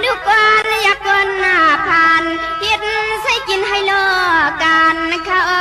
ดูก่อนอยากก่อนหน้าผ่านเฮ็ดใส่กินให้เลิกกันค่ะ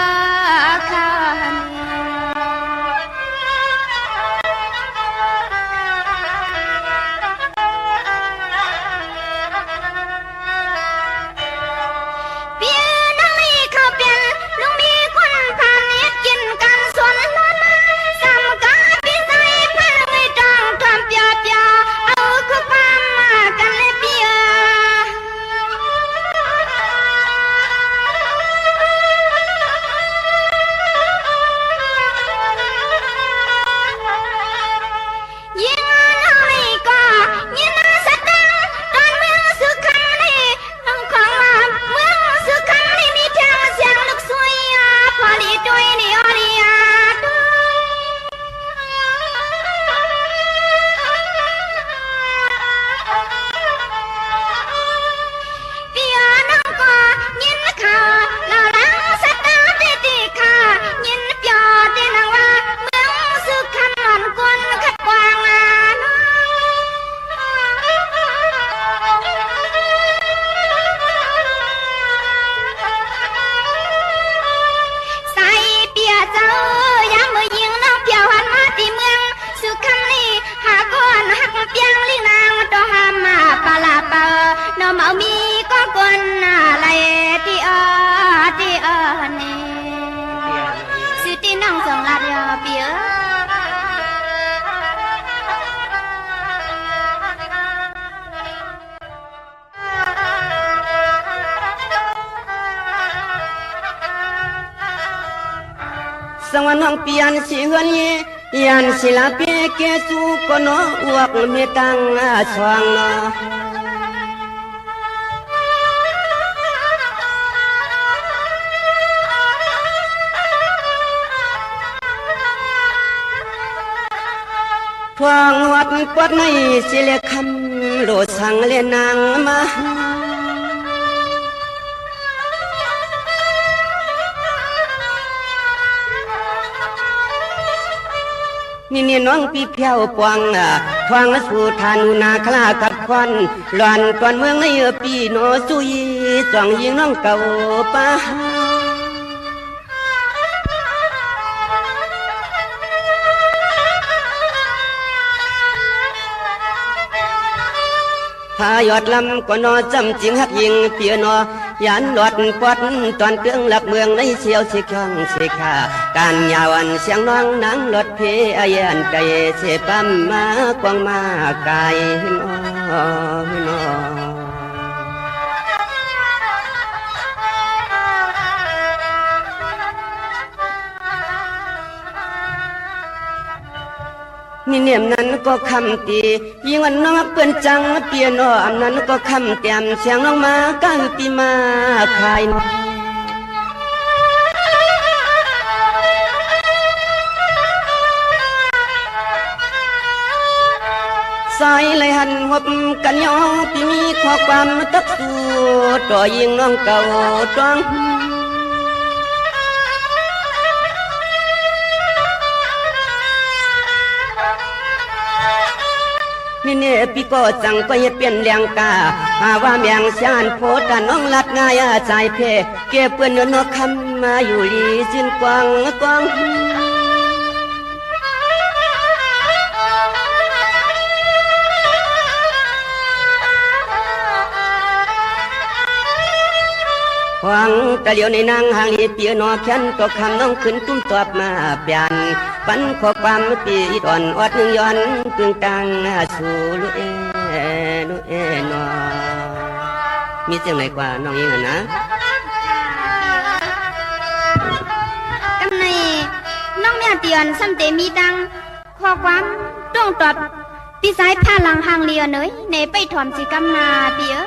สังวันน้องเปลี่ยนสิเฮือนยียันศิลาเปียเกจูก็นออวกเมตังสว่างนอทวงวัดปวดในสิเลคำโลสังเลนางมานี่เนี่ยน้องปีเพียวปวงทวงสู่ทานุนาคลากับควันหลอนก่อนเมืองในปีโนสุยจ้องยิงน้องเก่าป้าพายอดลำก็นอจำจริงหักยิงเปียนอยันหลอดปอดตอนเตืองหลักเมืองในเสียวสิข้องสิขาการยาวันเสียงน้องนางรถเพอเยันไกเสปั๊มมากวางมาไกนอนนี่เนียมนั้นก็คำตียิ่งวันน้องเปื่อนจังเปียโนอำนั้นก็คำเตียมเสียงน้องมาก้าวปีมาขายสายเลยหันหบกันยองปีมีข้อความตักสู้ต่อยิงน้องเก่าจ้องนี่เนี่ยปีก็จังก็เฮ็ดเปลี่ยนเลียงกาหาว่าแมงชานโพดน้องลัดง่ายใจเพเก็บเปื้อนเนื้อคำมาอยู่ลีสิ้นกวางหวังตะเหลียวในนางหางลีเปียนอแขนก็คำน้องขึ้นตุ้มตอบมาเปลี่ยนปันขอความปีตอนอดหนึ่งย้อนกึ่งตังสู่ลุเอนอมีเสียงไหนกว่าน้องยิงนะกำในน้องแม่เตียนซ้ำเตมีตังข้อความต้องตอบพี่สายผ้าหลังหางเลียเนยในไปถอมสิกำนาเปียน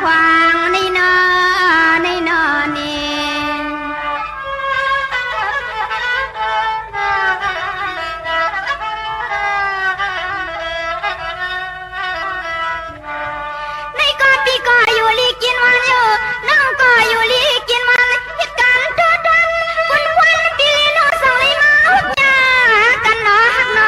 ขวางในนอนี่ในกอปีกออยู่ลีกินวันอยู่น้องก็อยู่ลีกินวันเหตุการณ์ทุกวันวันปีลีโนส่งเลยมาหุบยากันหนอหักหนอ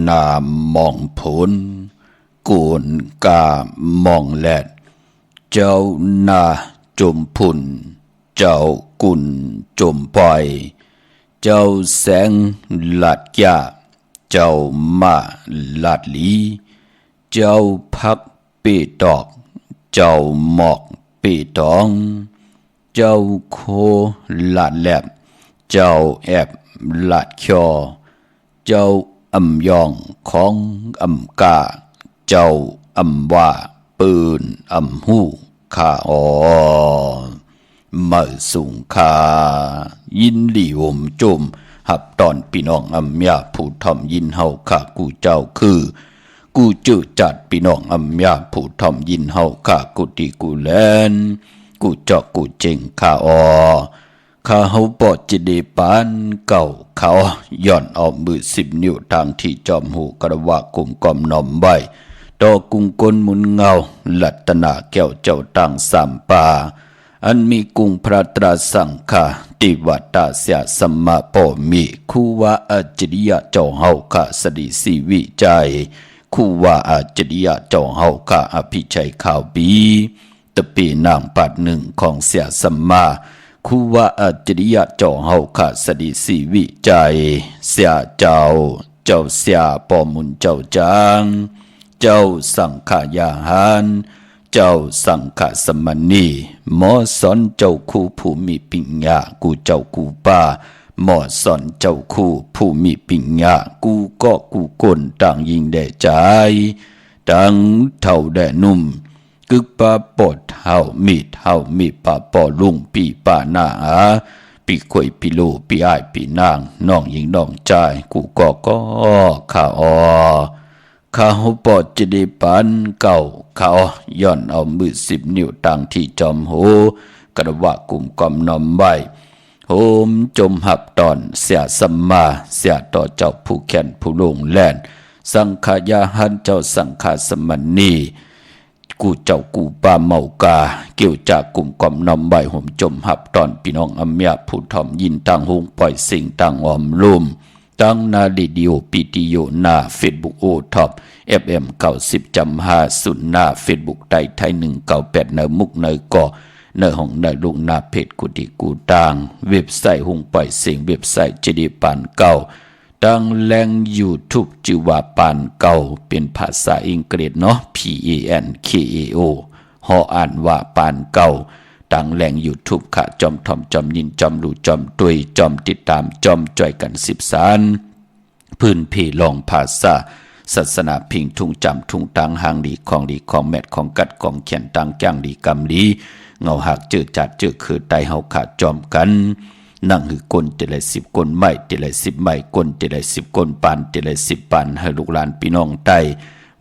นามองผลกูนกามองแลดเจ้านาจมพุ่นเจ้ากุนจมปล่อยเจ้าแสงหลัดยาเจ้ามาหลัดหลีเจ้าพักปีตอกเจ้าหมอกปีตองเจ้าโคหลัดแลบเจ้าแอบหลัดคอเจ้าอำยองของอำกาเจ้าอำว่าปืนอำหูข้ามาสุงคายินหลีวมจมหับตอนพี่น้องอำยาผู้ทำยินเฮาข้ากูเจ้าคือกูจืดจัดพี่น้องอำยาผู้ทำยินเฮาข้ากูตีกูแลนกูเจาะกูเจงข้าข้าเฮาปอดจิเดปานเก่าเขาย่อนเอามือ10 นิ้วทางที่จอมหูกระวะกุมกอมนอมใบ ดอกุงกลมุนเงาลัตนาแก้วเจ้าตังสามป่าอันมีกุงพระตราสังฆาติวัตตาเสียสมมาปอมีคูวาอัจจริยะเจ้าเฮาคะสดิสีวิจัยคูวาอัจจริยะเจ้าเฮาคะอภิชัยข่าวบีตะปีนางปัดหนึ่งของเสียสมมาคูวาอัจจริยะเจ้าเฮาคะสดิสีวิจัยเสียเจ้าเสียปอมุนเจ้าจางเจ้าสังขายาหานเจ้าสังฆสมณีหมอสอนเจ้าคู่ผู้มีปัญญากูเจ้ากูป้าหมอสอนเจ้าคู่ผู้มีปัญญากูก็กูคนต่างยิงแด่ใจต่างเท่าแด่นุ่มกึกป้าปอดเท่ามีป้าปอลุงปีป้าหน้าปีขวยปีลูปีอ้ายปีนางน้องยิงน้องใจกูก็ข้าเขาปอดจะได้ปันเก่าเขาย่อนเอามือ10 นิ้วต่างที่จอมโหกระวะกลุ่มกอมนอมไว้โหมจมหับตอนเสียสัมมาเสียต่อเจ้าผู้แขนผู้ลงแล่นสังขายาหันเจ้าสังฆสมณีกูเจ้ากูปาเมากาเกี่ยวจากกลุ่มกอมนอมไว้โหมจมหับตอนพี่น้องอเมียผู้ทอมยินต่างหงปล่อยสิ่งต่างออมลุ่มตั้งนาดิดิโอปีติโยนาเฟซบุ๊กโอท็อปFM 90.5หน้าเฟซบุ๊กไทย198เนอมุกเนอก่อเนอของเนอลุงนาเพจกุฏิกูต่างเว็บไซต์หงปล่อยเสียงเว็บไซต์เจดีปานเก่าตั้งแรง YouTube ชื่อว่าปานเก่าเป็นภาษาอังกฤษเนาะ PANKAO ฮออ่านว่าปานเก่าต่างแหล่ง YouTube ค่ะจอมทอมจอมยินจอมรู้จอมตุยจอมติดตามจอมจ่อยกัน10 สารพื้นเพลองภาษาศาสนาพิงทุ่งจำทุ่งตังหางดีของแมทของกัดของเขียนตังจ้างดีกำดีเงาหักเจอจัดเจอคือไตเฮาขาดจอมกันนั่งหือกลเจริญ10 กลไม้เจริญ10 ไม้กลเจริญ10 กลปานเจริญ10 ปานให้ลูกหลานพี่น้องไต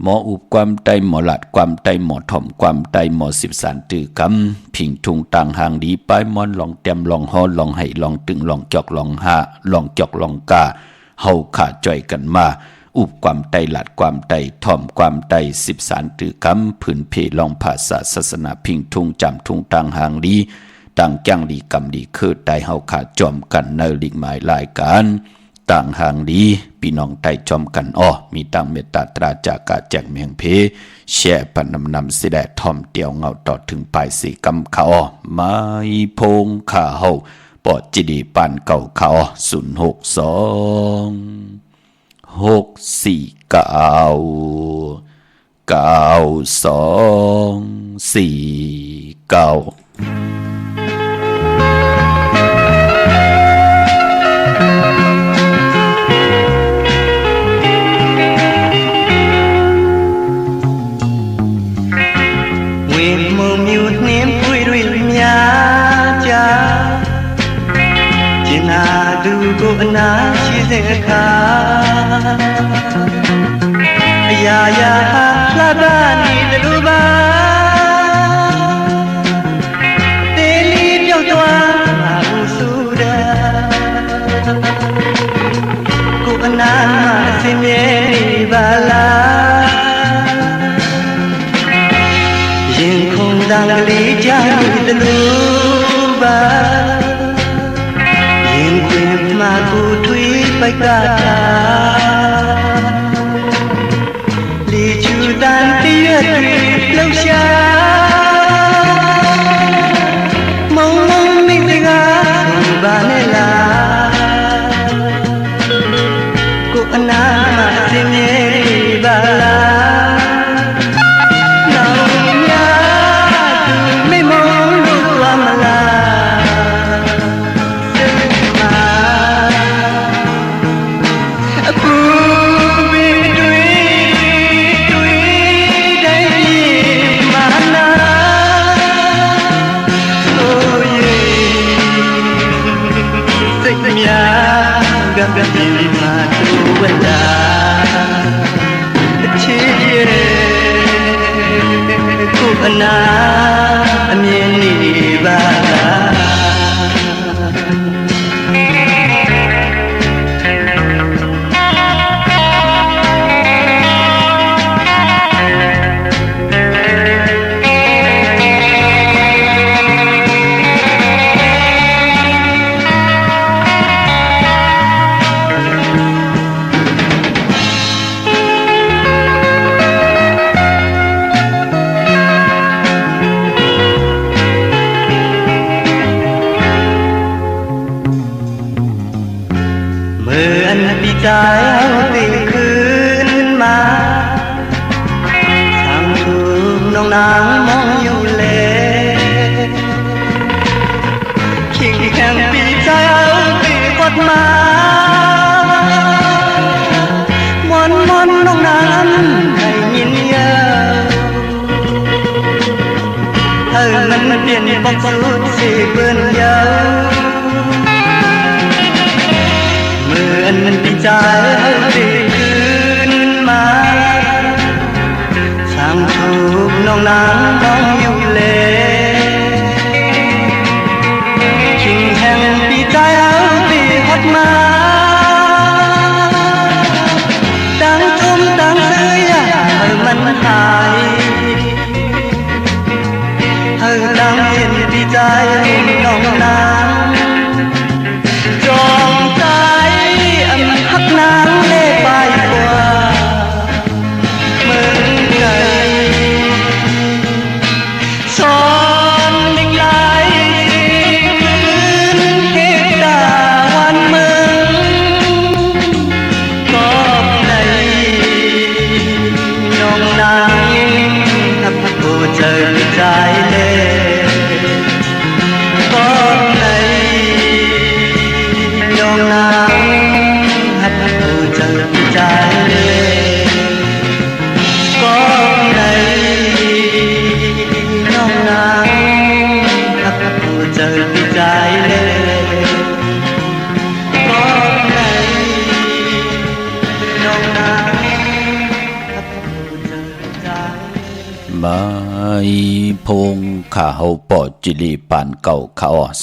หมออุบความไตหมอหลัดความไตหมอถ่อมความไตหมอ10 สารตือกำพิงทุ่งตังหางดีป้ายมอนลองเต็มลองฮอลองให้ลองตึงลองจอกลองหาลองจอกลองกาเฮาขาดจ่อยกันมาอุบความไตหลัดความไตถ่อมความไต10 สารตือกำผืนเพลองภาษาศาสนาพิงทุ่งจำทุ่งตังหางดีต่างจ้างดีกำดีคือไตเฮาขาดจอมกันในลิงหมายรายการต่างหางดีพี่น้องไตจอมกันมีต่างเมตตาตราจากกาแจกเมียงเพแช่ปนำสิแดทอมเตียวเงาต่อถึงปลายสีกำเขาไม้พงขาเฮาปอดจิดีปานเก่าเขา062-649-9249ကိုအနာရှိစေခါအရာရာဟာလှပနေတယ်လို့ပါတေးလေးပြောက်သွားငါ့ဆူတာကိုအနာမှာအစင်မြဲနေပါလားရင်ခုန်တန်ကလေးကြားနေတယ်လို့ပါมากูทุยไปกาทาลีจูตันตีเยืดเล่าชามองไม่ได้กาบ้านเล่ากูอนามาเสียเมียบาลาน้องยาไม่มองดูว่ามาลากันดีมาดูเวลาเชี่ยกูอนาเมียนี่บ้า น้องนางมองอยู่เลขิงแข่งปีใจเอาปีกดมามวนน้องนางให้ยินเยอะมันเปลี่ยนบอกสุดสิเบื่อเยอะเหมือนปีใจปีคืนมาช่างถูกน้องนางมองอยู่เลยขิงแห่งปีใจเอาปีฮอดมาดังทุ่มดังเสือให้มันหายดังเห็นดีใจน้องนางจองใจหักนางเล่ไปกว่าเมืองไกลสอนเด็กหลายคืนเฮตาวันเมืองก็ในน้องนางถ้าผู้เจอใจไม่พงข่าวปอจิลีปานเก่าข่าว06294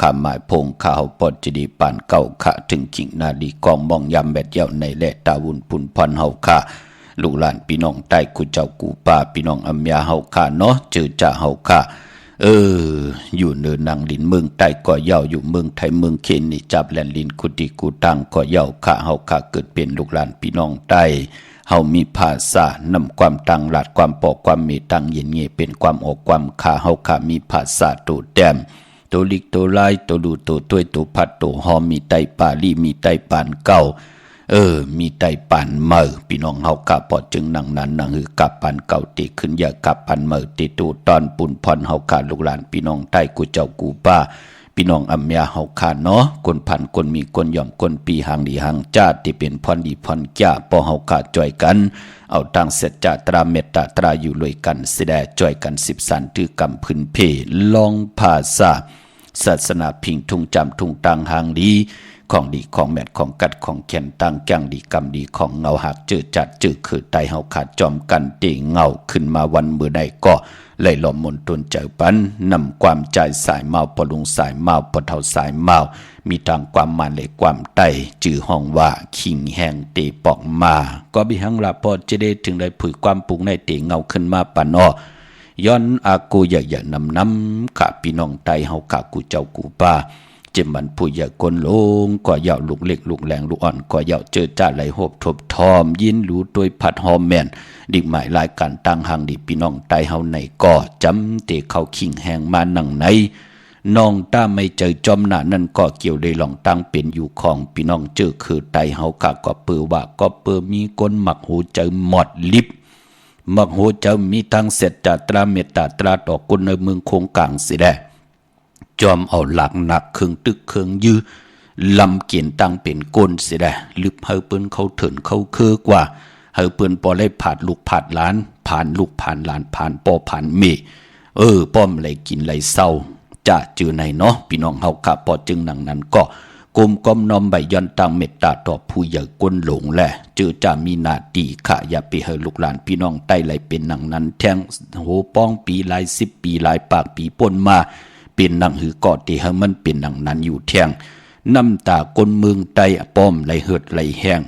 ข่าหมายพงข่าวปอจิลีปานเก่าข่าถึงขิงนาดีกองมองยำแบดเย้าในแหละตาวุนพุนพันเฮาข่าลูกหลานพี่น้องใต้กุเจ้ากูป่าพี่น้องอัมยาเฮาข่าเนาะเจอจ่าเฮาข่าอยู่เนินนางลินเมืองใต้ก่อเย่าอยู่เมืองไทยเมืองเคนนี่จับแลนลินกุฏิกูตังก่อเย่าข่าเฮาข่าเกิดเป็นลูกหลานพี่น้องใต้เฮามีภาษานำความตังหลาดความปอกความเมตังเย็นเงี้ยเป็นความออกความข่าเฮาข่ามีภาษาตัวแต้มตัวลิกตัวลายตัวดูตัวต้วยตัวพัดตัวหอมมีไตปาลีมีไตปานเก่ามีไตปันเมอพี่น้องเฮากะปอจึงนังนั้นนังหือกับปันเก่าติขึ้นอย่ากับปันเมอติตูตอนปุ่นพรเฮากะลูกหลานพี่น้องใต้กูเจ้ากูป้าพี่น้องอัมยาเฮาคาเนาะคนพันคนมีคนย่อมคนปีหางดีหางจ้าที่เป็นพรดีพรจ้าปอเฮากะจ่อยกันเอาตั้งเสจจตราเมตตาตราอยู่รวยกันเสดจ่อยกัน10สันถือกำพื้นเพลองภาษาศาสนาพิงทุงจำทุงตังหางดีของดีของแมดของกัดของแขนตั้งแกงดีกำดีของเงาหักจืดจัดจืดคือไตเฮาขาดจอมกันตีเงาขึ้นมาวันมือใดก็เลยหลอมมนตนเจอปันนำความใจสายเมาปลุงสายเมาปะเทาสายเมามีทางความมันเลยความไตจือห้องว่าขิงแห้งตีปอกมาก็บิหังลาพอจะได้ถึงได้ผุยความปรุงในตีเงาขึ้นมาปานอย้อนอากูอย่านำขาพี่น้องไตเฮาขากูเจ้ากูป้าเจมันผู้ใหญ่คนลงก็ยาวลูกเล็กลูกแรงลูกอ่อนก็ยาวเจอจ่าไหลหบทบทอมยินรู้ตัวผัดหอมแม่นดิหมายรายการตั้งหางดิพี่น้องไตเฮาในก็จำเตะเขาขิงแหงมาหนังในน้องตาไม่เจอจอมหน้านั่นก็เกี่ยวได้หลองตั้งเป็นอยู่ของพี่น้องเจอคือไตเฮากะก็เปือว่าก็เปือมีก้นหมักหูเจอหมดลิบหมักหูเจอมีทางเสร็จจตราเมตตาตราต่อคนในเมืองโคงกลางสิได้จอมเอาหลักหนักเครื่องตึกเครื่องยื้อลำเกียนตั้งเป็นก้นเสียได้ลึบเฮาเปิ้นเขาเถินเขาเคือกว่าเฮาเปิ้นปอได้ผ่านลูกผ่านหลานผ่านลูกผ่านหลานผ่านปอผ่านเมป้อมไหลกินไหลเศร้าจะจือในเนาะพี่น้องเฮากะปอจึงหนังนั้นก็กลมก้มน้อมใบย้อนตั้งเมตตาต่อผู้ใหญ่ก้นหลงแหละเจอจะมีนาดีค่ะอย่าไปเฮาลูกหลานพี่น้องใต้ไหลเป็นหนังนั้นแทงโหป้องปีหลาย10ปีหลายปากปีป่นมาเป็นหนังหือกอดที่เฮามันเป็นหนังนั้นอยู่แทงน้ำตาก้นเมืองไตป้อมไหลเหือดไหลแห้ง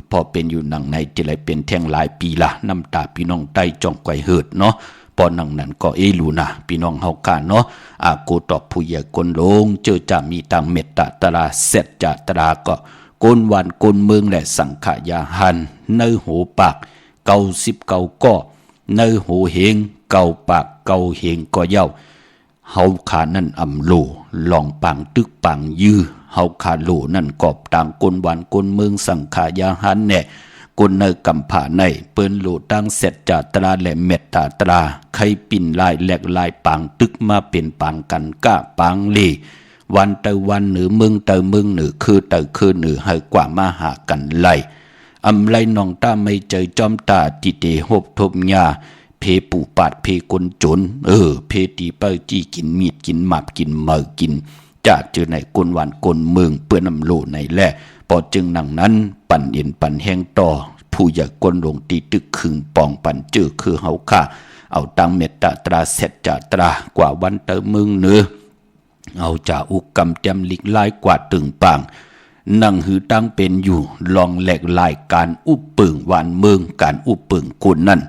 พอเป็นอยู่หนังในที่ไหลเป็นแทงหลายปีละน้ำตาพี่น้องไตจ้องไกวเหือดเนาะพอหนังนั้นก็รู้นะพี่น้องเฮากาเนาะอากูตอบผู้ใหญ่ก้นลงเจอจะมีตังเมตตาตราเสร็จจตราก็ก้นวันก้นเมืองและสังขยาหันเนื้อหูปาก99ก็เนื้อหูเหงเก่าปากเก่าเหงก็เย้า เฮาขานั่นอำโลลองปังตึกปังยื้อเฮาขาโลนั่นกอบต่างกลหวานกลเมืองสังขายาหันแน่กลเนกำผาในเปิ้นโลตั้งเสร็จจาตราและเม็ดตาตราใครปิ่นลายแหลกลายปังตึกมาเป็นปังกันก้าปังเลวันเตวันหรือมึงเตมึงหรือคือเตคือหรือให้กว่ามาหากันไล่อำไลนองตาไม่เจอจอมตาติเตหบทบยาเพปูปาดเพกลจนเพตีเป้าจี้กินมีดกินหมับกินเมอกินจะเจอในกลหวานกลเมืองเปื้อนน้ำโลในแหละพอจึงหนังนั้นปั่นเย็นปั่นแห้งต่อผู้อยากกลลงตีตึกคึงปองปั่นเจอคือเฮาค่าเอาตังเมตตาตราเสร็จจาตรากว่าวันเตอเมืองเนื้อเอาจ่าอุกกำเต็มลิกลายกว่าตึงปังนั่งหือตั้งเป็นอยู่ลองแหลกลายการอุบปึงวานเมืองการอุบปึงคนนั่น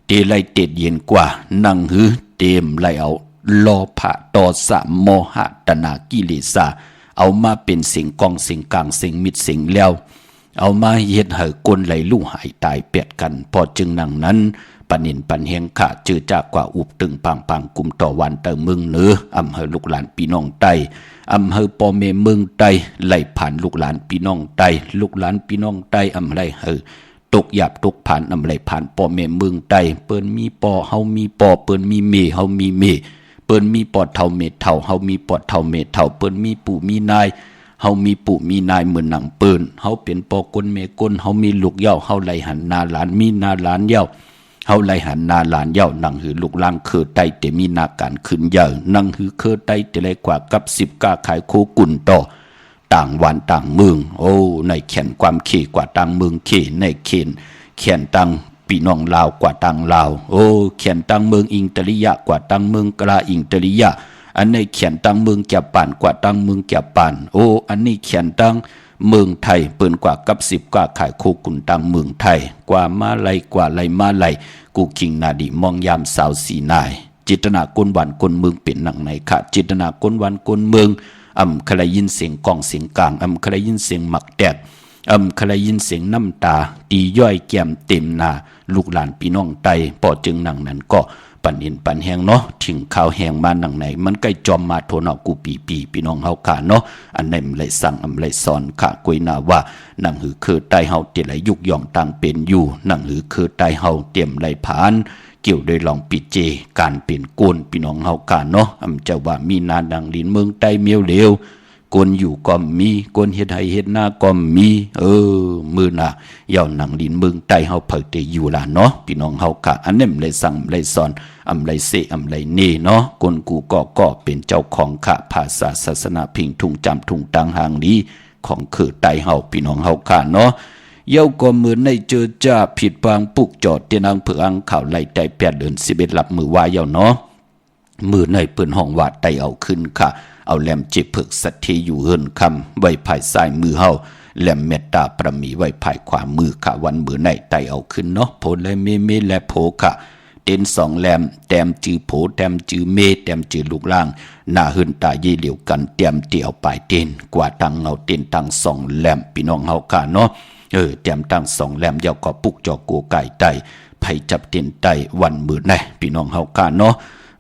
เตไลเต็ดเย็นกว่านั่งหือเต็มไลเอาลอผะตอสะโมหะตนากิเลสาเอามาเป็นสิ่งกองสิ่งกลางสิ่งมิดสิ่งแล้วเอามาเฮ็ดให้คนไหลลู่หายตายเปียดกันพอจึงนั่งนั้นปันนินปันเฮงขะจือจากกว่าอุบตึงปังปังกุมต่อวันเตอเมืองเหนืออำเภอลูกหลานพี่น้องไตอำเภอปอเมเมืองไตไหลผ่านลูกหลานพี่น้องไตลูกหลานพี่น้องไตอำไรตกหยาบตกผ่านอำไรผ่านปอเมเมืองไตเปิ้นมีปอเฮามีปอเปิ้นมีเมเฮามีเมเปิ้นมีปอดเท่าเมเท่าเฮามีปอดเท่าเมเท่าเปิ้นมีปู่มีนายเฮามีปู่มีนายเหมือนหนังเปิ้นเฮาเป็นปอกลเมกลเฮามีลูกเหย้าเฮาไหลหันนาหลานมีนาหลานเหย้าเฮาไหลหันนาหลานเหย้านังหือลูกล่างเคอไตแต่มีนาการขึ้นใหญ่นังหือเคอไตแต่ไรกว่ากับ10กาขายโคกุ่นต่อต่างวันต่างเมืองโอ้ในแขนความเขกว่าต่างเมืองเขในเขนแขนต่างพี่น้องลาวกว่าต่างลาวโอ้แขนต่างเมืองอิงตริยะกว่าต่างเมืองกลาอิงตริยะอันนี้เขียนตั้งเมืองแก่ปานกว่าตั้งเมืองแก่ปานโอ้อันนี้เขียนตั้งเมืองไทยเปิ่นกว่ากับ10กว่าขายโคกุนตั้งเมืองไทยกว่ามาไลกว่าไลมาไลกูคิงนาดีมองยามสาวสีนายจิตนากลวันกลเมืองเป็นหนังไหนค่ะจิตนากลวันกลเมืองเคยยินเสียงกองเสียงกลางเคยยินเสียงหมักแดดเคยยินเสียงน้ำตาตีย่อยแก้มเต็มนาลูกหลานพี่น้องไตปอจึงหนังนั้นก็ปันเห็นปันแหงเนาะถึงข้าวแหงมาหนังไหนมันใกล้จอมมาโทนเอากูปีพี่น้องเฮาขาเนาะอันไหนมันเลยสั่งอันเลยสอนข้ากวยนาว่าหนังหือคือไตเฮาเตไหลยุกย่องต่างเป็นอยู่หนังหือคือไตเฮาเตรียมไหลผ่านเกี่ยวโดยลองปิเจการเป็นโกนพี่น้องเฮาขาเนาะจะว่ามีนาดังลินเมืองไตเมียวเหลวกนอยู่ก็มีกนเฮ็ดให้เฮ็ดหน้าก็มีมือน่ะยาวหนังดินเมืองใต้เฮาเผยแต่อยู่ล่ะเนาะพี่น้องเฮาค่ะอันนี้เลยสั่งเลยสอนเลยเสเลยเนเนาะกนกูก็เป็นเจ้าของค่ะภาษาศาสนาพิงทุ่งจำทุ่งตังหางนี้ของคือใต้เฮาพี่น้องเฮาค่ะเนาะเย้าก็มือในเจอจ้าผิดบางปุกจอดเตียนางเผืออังข่าวไล่ใจ8 เดือน11หลับมือว่าเย้าเนาะมือในเปิ้นห้องวาดไตเอาขึ้นค่ะเอาแหลมเจ็บเพิกสัตเทอยู่เฮินคำไว้ภายซ้ายมือเฮาแหลมเมตตาประมีไว้ภายขวามือค่ะวันมือในไตเอาขึ้นเนาะโพและเมและโพค่ะเต็น2แหลมแต้มจือโผแต้มจือเมแต้มจือลูกล่างหน้าเฮินตาเยเหลียวกันเตรียมเตี่ยวปลายเต็นกว่าตังเอาเต็นตัง2แหลมพี่น้องเฮาค่ะเนาะเตรียมตัง2แหลมยาวก็ปุกจอโกไก่ไตไผจับเต็นไตวันมือในพี่น้องเฮาค่ะเนาะ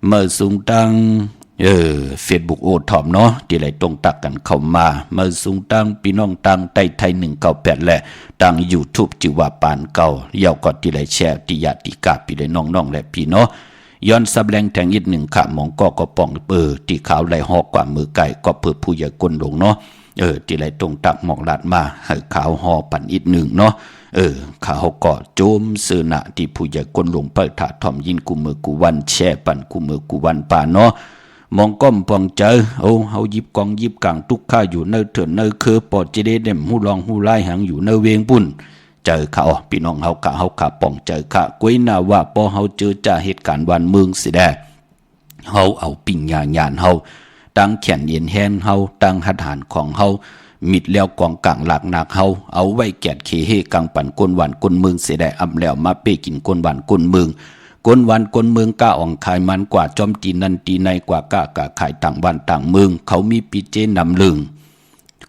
เมื่อสูงตังFacebook โอทอมเนาะที่ไหลตรงตักกันเข้ามาเมื่อสูงตังพี่น้องตังไต้ไทย198และตัง YouTube จิว่าปานเก่ายาวก็ที่ไหลแชร์ติยาติกาพี่ได้น้องๆและพี่เนาะย้อนซับแรงแทงอีก1ค่ะหมองก็ป่องที่ขาวไหลหอกกว่ามือไก่ก็เพื่อผู้ใหญ่กลลงเนาะที่ไหลตรงตักหมองลาดมาให้ขาวหอปั่นอีก1เนาะข้าก็โจมเสนาที่ผู้ใหญ่กลลงเปิดถาทอมยินกูมือกูวันแช่ปั่นกูมือกูวันป่าเนาะมองก้มปองเจอเฮายิบกองยิบกลางทุกข้าอยู่เนเถินเนคือปอดจะได้เด่มหูลองหูไล่หางอยู่เนเวียงปุ่นเจอเขาพี่น้องเฮาปองเจอข้ากวยนาว่าปอเฮาเจอจ่าเหตุการณ์วันเมืองสิแดเฮาเอาปิ่งญาณเฮาตั้งแขนเย็นแห้งเฮาตั้งหัดหานของเฮามิดแล้วกองกลางหลักหนักเฮาเอาไว้แกดเขเฮกังปั่นก้นหวานก้นเมืองสิได้อำแล้วมาเป้กินก้นหวานก้นเมืองกนวันกนเมืองก้าอ่องขายมันกว่าจอมตีนันตีในกว่าก้ากะขายต่างบ้านต่างเมืองเขามีปีเจนำลึง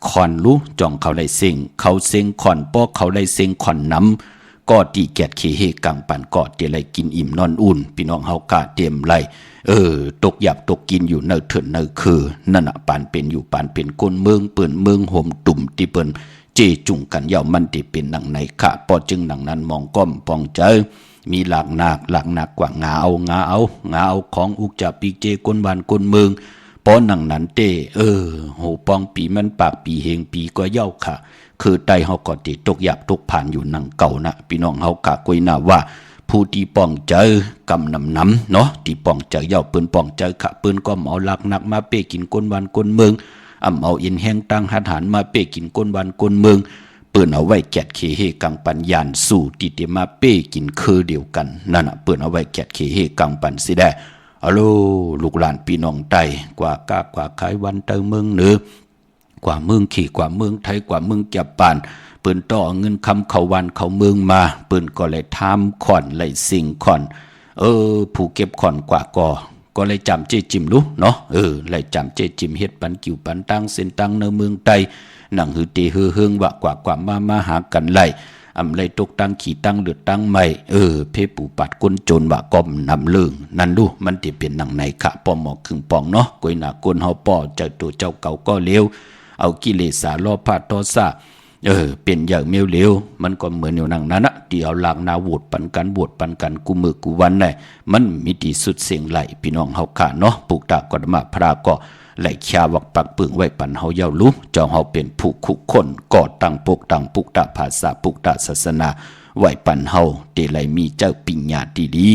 คอนรู้จ่องเขาได้เซ็งเขาเซ็งคอนป้อเขาได้เซ็งคอนน้ำ ก็ตีแกดขี้เฮกังปันก็เตไรกินอิ่มนอนอุ่นพี่น้องเฮากะเตรียมไรตกหยับตกกินอยู่เนื้อเถื่อนเนื้อคือนั่นน่ะปานเป็นอยู่ปานเป็นก้นเมืองเปิ่นเมืองห่มตุ่มที่เปิ้นเจจุงกันยาวมันที่เป็นหนังในขะปอจึงหนังนั้นมองก้อมปองเจอมีหลากหนักกว่างาเอาของอุกจับปีเจก้นบ้านก้นเมืองปอหนังนั้นเตโหปองปีมันปากปีเฮงปีก็เย้าค่ะคือไตเฮาก็ติตกหยับตกผ่านอยู่หนังเก่านะพี่น้องเฮากะกวยหน้าว่าผู้ที่ป้องเจอกำนำเนาะที่ป้องเจอเย้าปืนป้องเจอขะปืนก็เอาหลักหนักมาเป้กินก้นบ้านก้นเมืองเอาอินแห้งตั้งหัดหันมาเป้กินก้นบ้านก้นเมืองเปิ้นเอาไว้แกดเคเฮกังปันยานสู่ติเตมาเป้กินคือเดียวกันนั่นน่ะเปิ้นเอาไว้แกดเคเฮกังปันสิได้ฮัลโหลลูกหลานพี่น้องไตกว่ากากว่าขายวันเตอเมืองเหนือกว่าเมืองขี่กว่าเมืองไทยกว่าเมืองจับปานเปิ้นต่อเงินคำเขาวันเขาเมืองมาเปิ้นก็เลยทำขอนเลยสิ่งขอนผู้เก็บขอนกว่าก็เลยจำเจจิมรู้เนาะเลยจำเจจิมเฮ็ดปันกิ่วปันตั้งเส้นตั้งในเมืองไตหนังหือเตหือเฮืองว่ากว่ามาหากันไล่เลยตกตั้งขี่ตั้งเลือดตั้งใหม่เพปูปัดก้นโจรว่าก้มนำเลื่องนั่นดูมันจะเป็นหนังในขะปอมหมอกขึงปองเนาะกวยหน้าก้นเฮาปอเจ้าตัวเจ้าเก่าก็เลวเอากิเลสาล้อพาดทอซาเป็นอย่างเมียวเหลวมันก็เหมือนอยู่หนังนั้นนะที่เอาหลากนาโหวตปันกันบวชปันกันกูมือกูวันได้มันมีที่สุดเสียงไหลพี่น้องเฮาขาเนาะปุกตากอดมาพระก็ไหลชาวักปักปึงไว้ปันเฮาเย้ารู้เจ้าเฮาเป็นผู้คุคนก่อตั้งปกตั้งปุกตาภาษาปุกตาศาสนาไว้ปันเฮาเตไหลมีเจ้าปิญญาตีลี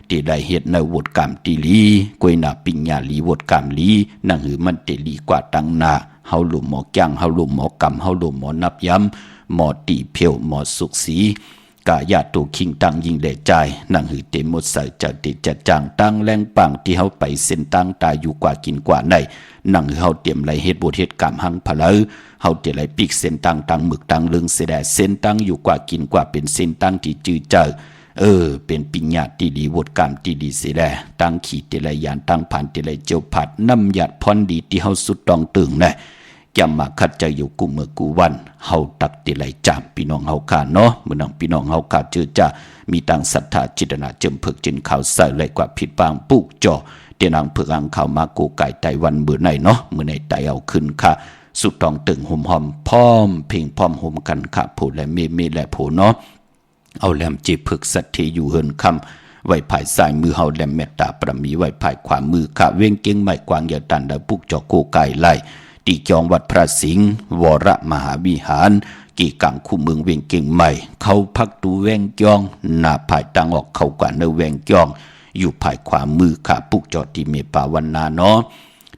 เตไหลเฮ็ดในวดกรรมตีลีกวยหน้าปิญญาลีวดกรรมลีนั่งหือมันเตลีกว่าตั้งนาเฮาหลุมหมอจ้างเฮาหลุมหมอกำเฮาหลุมหมอนับย้ำหมอตีเพียวหมอสุขสีกายาตูคิงตังยิงแหล่ใจนั่งหือเตมดใส่จะติดจะจางตั้งแรงปังที่เฮาไปเส้นตั้งตายอยู่กว่ากินกว่าในนั่งหือเฮาเตรียมไหลเฮ็ดบทเฮ็ดกรรมหังพะเลอเฮาเตไหลปีกเส้นตั้งตังหมึกตังลึงเสดเส้นตั้งอยู่กว่ากินกว่าเป็นเส้นตั้งที่จื้อเจอเป็นปิญญาตีดีวดกรรมตีดีเสียแลตั้งขีดเตไหลยานตั้งผ่านเตไหลเจียวผัดน้ำหยัดพรดีที่เฮาสุดตองตึงแน่จำมาคัดใจอยู่กูเมื่อกูวันเฮาตักติไหลจามพี่น้องเฮาขาเนาะเมื่อนังพี่น้องเฮาขาเจอจ้ามีตังศรัทธาจิตนาเจิมเพิกจินข่าวใส่ไหลกว่าผิดบางปุกจ่อเตียนางเพิกอังข่าวมากูไก่ไตวันเมื่อไหนเนาะเมื่อไหนไตเอาขึ้นค่ะสุดตองตึงห่มหอมพร้อมเพ่งพร้อมห่มกันค่ะผู้และเมและผู้เนาะเอาแหลมจีเพิกสัตเทอยู่เฮินคำไว้ภายซ้ายมือเฮาแหลมเมตตาประมีไว้ภายขวามือค่ะเว้งเก่งไม้กวางอย่าตันดาปุกจ่อกูไก่ไล่ตีจองวัดพระสิงห์วรมหาวิหารกี่กังคู่เมืองเวียงเก่งใหม่เขาพักตูแวงจองหน้าภายตังออกเขากว่าเนแวงจองอยู่ภายขวามือขาปุกจอดที่เมปาวันนาเนาะ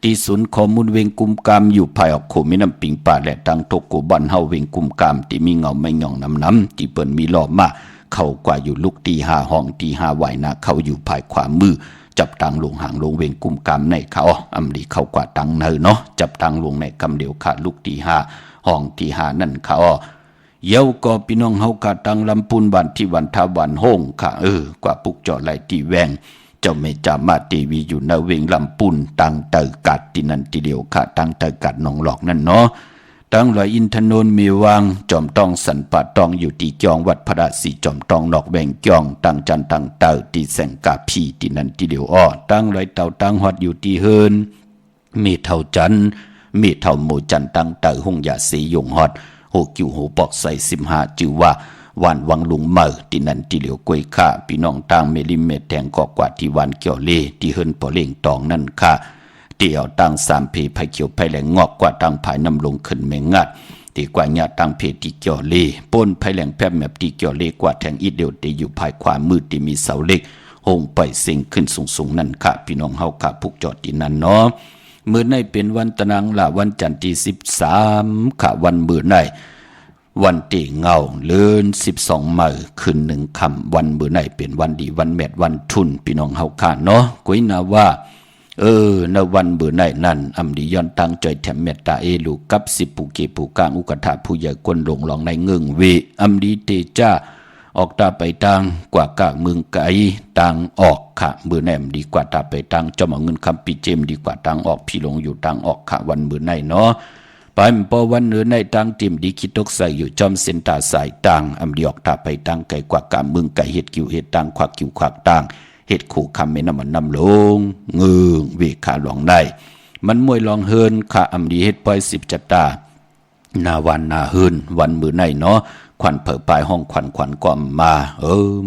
ที่ศูนย์ข้อมูลเวียงกุมกามอยู่ภายออกโคมิน้ำปิงป่าและตังโตโกบันเฮาเวียงกุมกามที่มีเงาไม่หย่องน้ำที่เปิ้นมีหล่อมาเขากว่าอยู่ลูกตีหาห้องตีหาไหวนาเขาอยู่ภายขวามือจับตังลงหางลงเวงกุมกามในเขาอำลีเขากว่าตังเนอเนาะจับตังลงในกำเดียวขาดลูกตีหาห้องตีหานั่นเขาเย้าก็พี่น้องเฮากะตังลำปูนบันที่วันทาวันโฮงค่ะกว่าปุกจอไหลตีแวงเจ้าเมจามาตีวีอยู่ในเวงลำปูนตังเตอกัดที่นั่นทีเดียวค่ะตังเตอกัดนองหลอกนั่นเนาะตั้งลอยอินทนนท์มีวังจอมตองสันป่าตองอยู่ที่จองวัดพระศรีจอมตองนอกแวงจองตั้งจันตั้งเตอที่แสงกาพีที่นั่นที่เดียวตั้งลอยเต่าตั้งฮอดอยู่ที่เฮินมีเท่าจันมีเท่าโมจันตั้งเตอหงยาสียงฮอดโหกิวโหปอกใส่15จือว่าวันวังลุงเมอที่นั่นที่เดียวกวยค่าพี่น้องตั้งเมลิเมตแทงกอกว่าที่วันเกี่ยวเลที่เฮินปอเล่งตองนั่นค่ะเตี่ยวตั้ง3เพไผเขียวไผแหลงงอกกว่าตั้งภายน้ำลงขึ้นเมงัดตีกว่าญาตั้งเพติเกี่ยวเลป้นไผแหลงแพบแมบตีเกี่ยวเลกว่าแทงอีเดียวตีอยู่ภายขวามือที่มีเสาเล็กโฮงไปเสียงขึ้นสูงนั่นค่ะพี่น้องเฮาค่ะพุกจอดที่นั่นเนาะมื้อในเป็นวันตะนังละวันจันทร์ที่13ค่ะวันมื้อในวันตีเงาเลื่อน12มื้อคืน1ค่ำวันมื้อในเป็นวันดีวันแมดวันทุนพี่น้องเฮาค่ะเนาะกุยนาว่าในวันเบื่อในนั้นอำดีย้อนตั้งใจแถมเมตตาลูกกับ10ผู้เกผู้กลางอุกถาผู้ใหญ่กวนหลงหลองในเงืองเวอำดีเตจ้าออกตาไปตังกว่ากะเมืองไกตังออกค่ะเบื่อในอำดีกว่าตาไปตังจอมเอาเงินคำปีเจมดีกว่าตังออกพี่ลงอยู่ตังออกค่ะวันเบื่อในเนาะ ไปปอวันเนื้อในตังติมดีคิดตกใส่อยู่จอมเส้นตาสายตังอำดีออกตาไปตังไก่กว่ากามึงไก่เห็ดกิวเห็ดตังควักกิวควักตังเห็ดขู่คำไม่น้ำมันน้ำลงเงืองเวขาหลองได้มันมวยลองเฮินขาอำดีเห็ดปล่อย10จัตตานาวันนาเฮินวันมือในเนาะควันเผอปลายห้องควันก็มา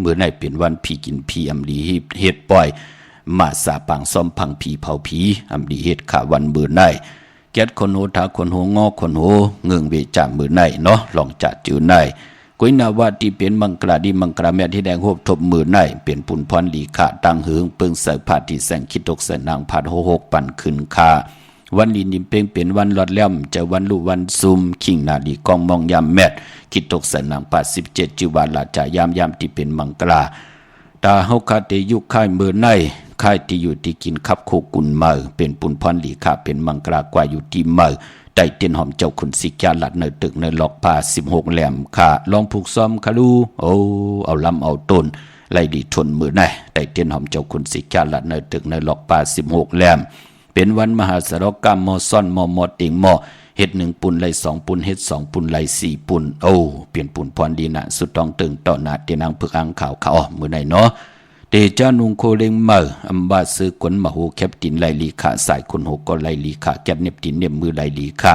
มือในเป็นวันผีกินผีอำดีเห็ดปล่อยมาสาปังซ้อมพังผีเผาผีอำดีเห็ดขาวันมือในแก๊สคนโหทาคนโหงอคนโหเงืองเวจ่ามือในเนาะลองจัดจือในกุยนาวาที่เป็นมังกราดีมังกราแม่ที่แดงโหบทบมือในเป็นปุ่นพรลีขาตังหึงเปิงใส่ผ้าที่แสงคิดตกใส่นางผาดหกปั่นขึ้นคาวันลีนิมเป้งเป็นวันหลอดแหลมจะวันลุวันซุมขิงนาดีกองมองยามแมดคิดตกใส่นางผา17จิวาลาจายามที่เป็นมังกราตาเฮาคาเตยุค่ายมือในค่ายที่อยู่ที่กินขับโคกุนมาเป็นปุ่นพรลีขาเป็นมังกรากว่าอยู่ที่มาได้เตียนหอมเจ้าขุนสิกาหลัดในตึกในหลอกผ้า16แหลมขาลองผูกซ้อมคาลูเอาลำเอาต้นไล่ดีทนมือในได้เตียนหอมเจ้าขุนสิกาหลัดในตึกในหลอกผ้า16แหลมเป็นวันมหาสารกรรมมอซ่อนมอติงมอเฮ็ด1ปุ่นไล่2ปุ่นเฮ็ด2ปุ่นไล่4ปุ่นเปลี่ยนปุ่นพรดีนะสุดต้องตึงต่อหน้าเตียนางพึกอังข่าวเขามือในเนาะเตจานุงโคเลงมาอัมบาซื้อขนมโหแคปตินไลลีขาสายคนโหก็ไลลีขาแก็บเน็บตินเน็บมือไลลีขา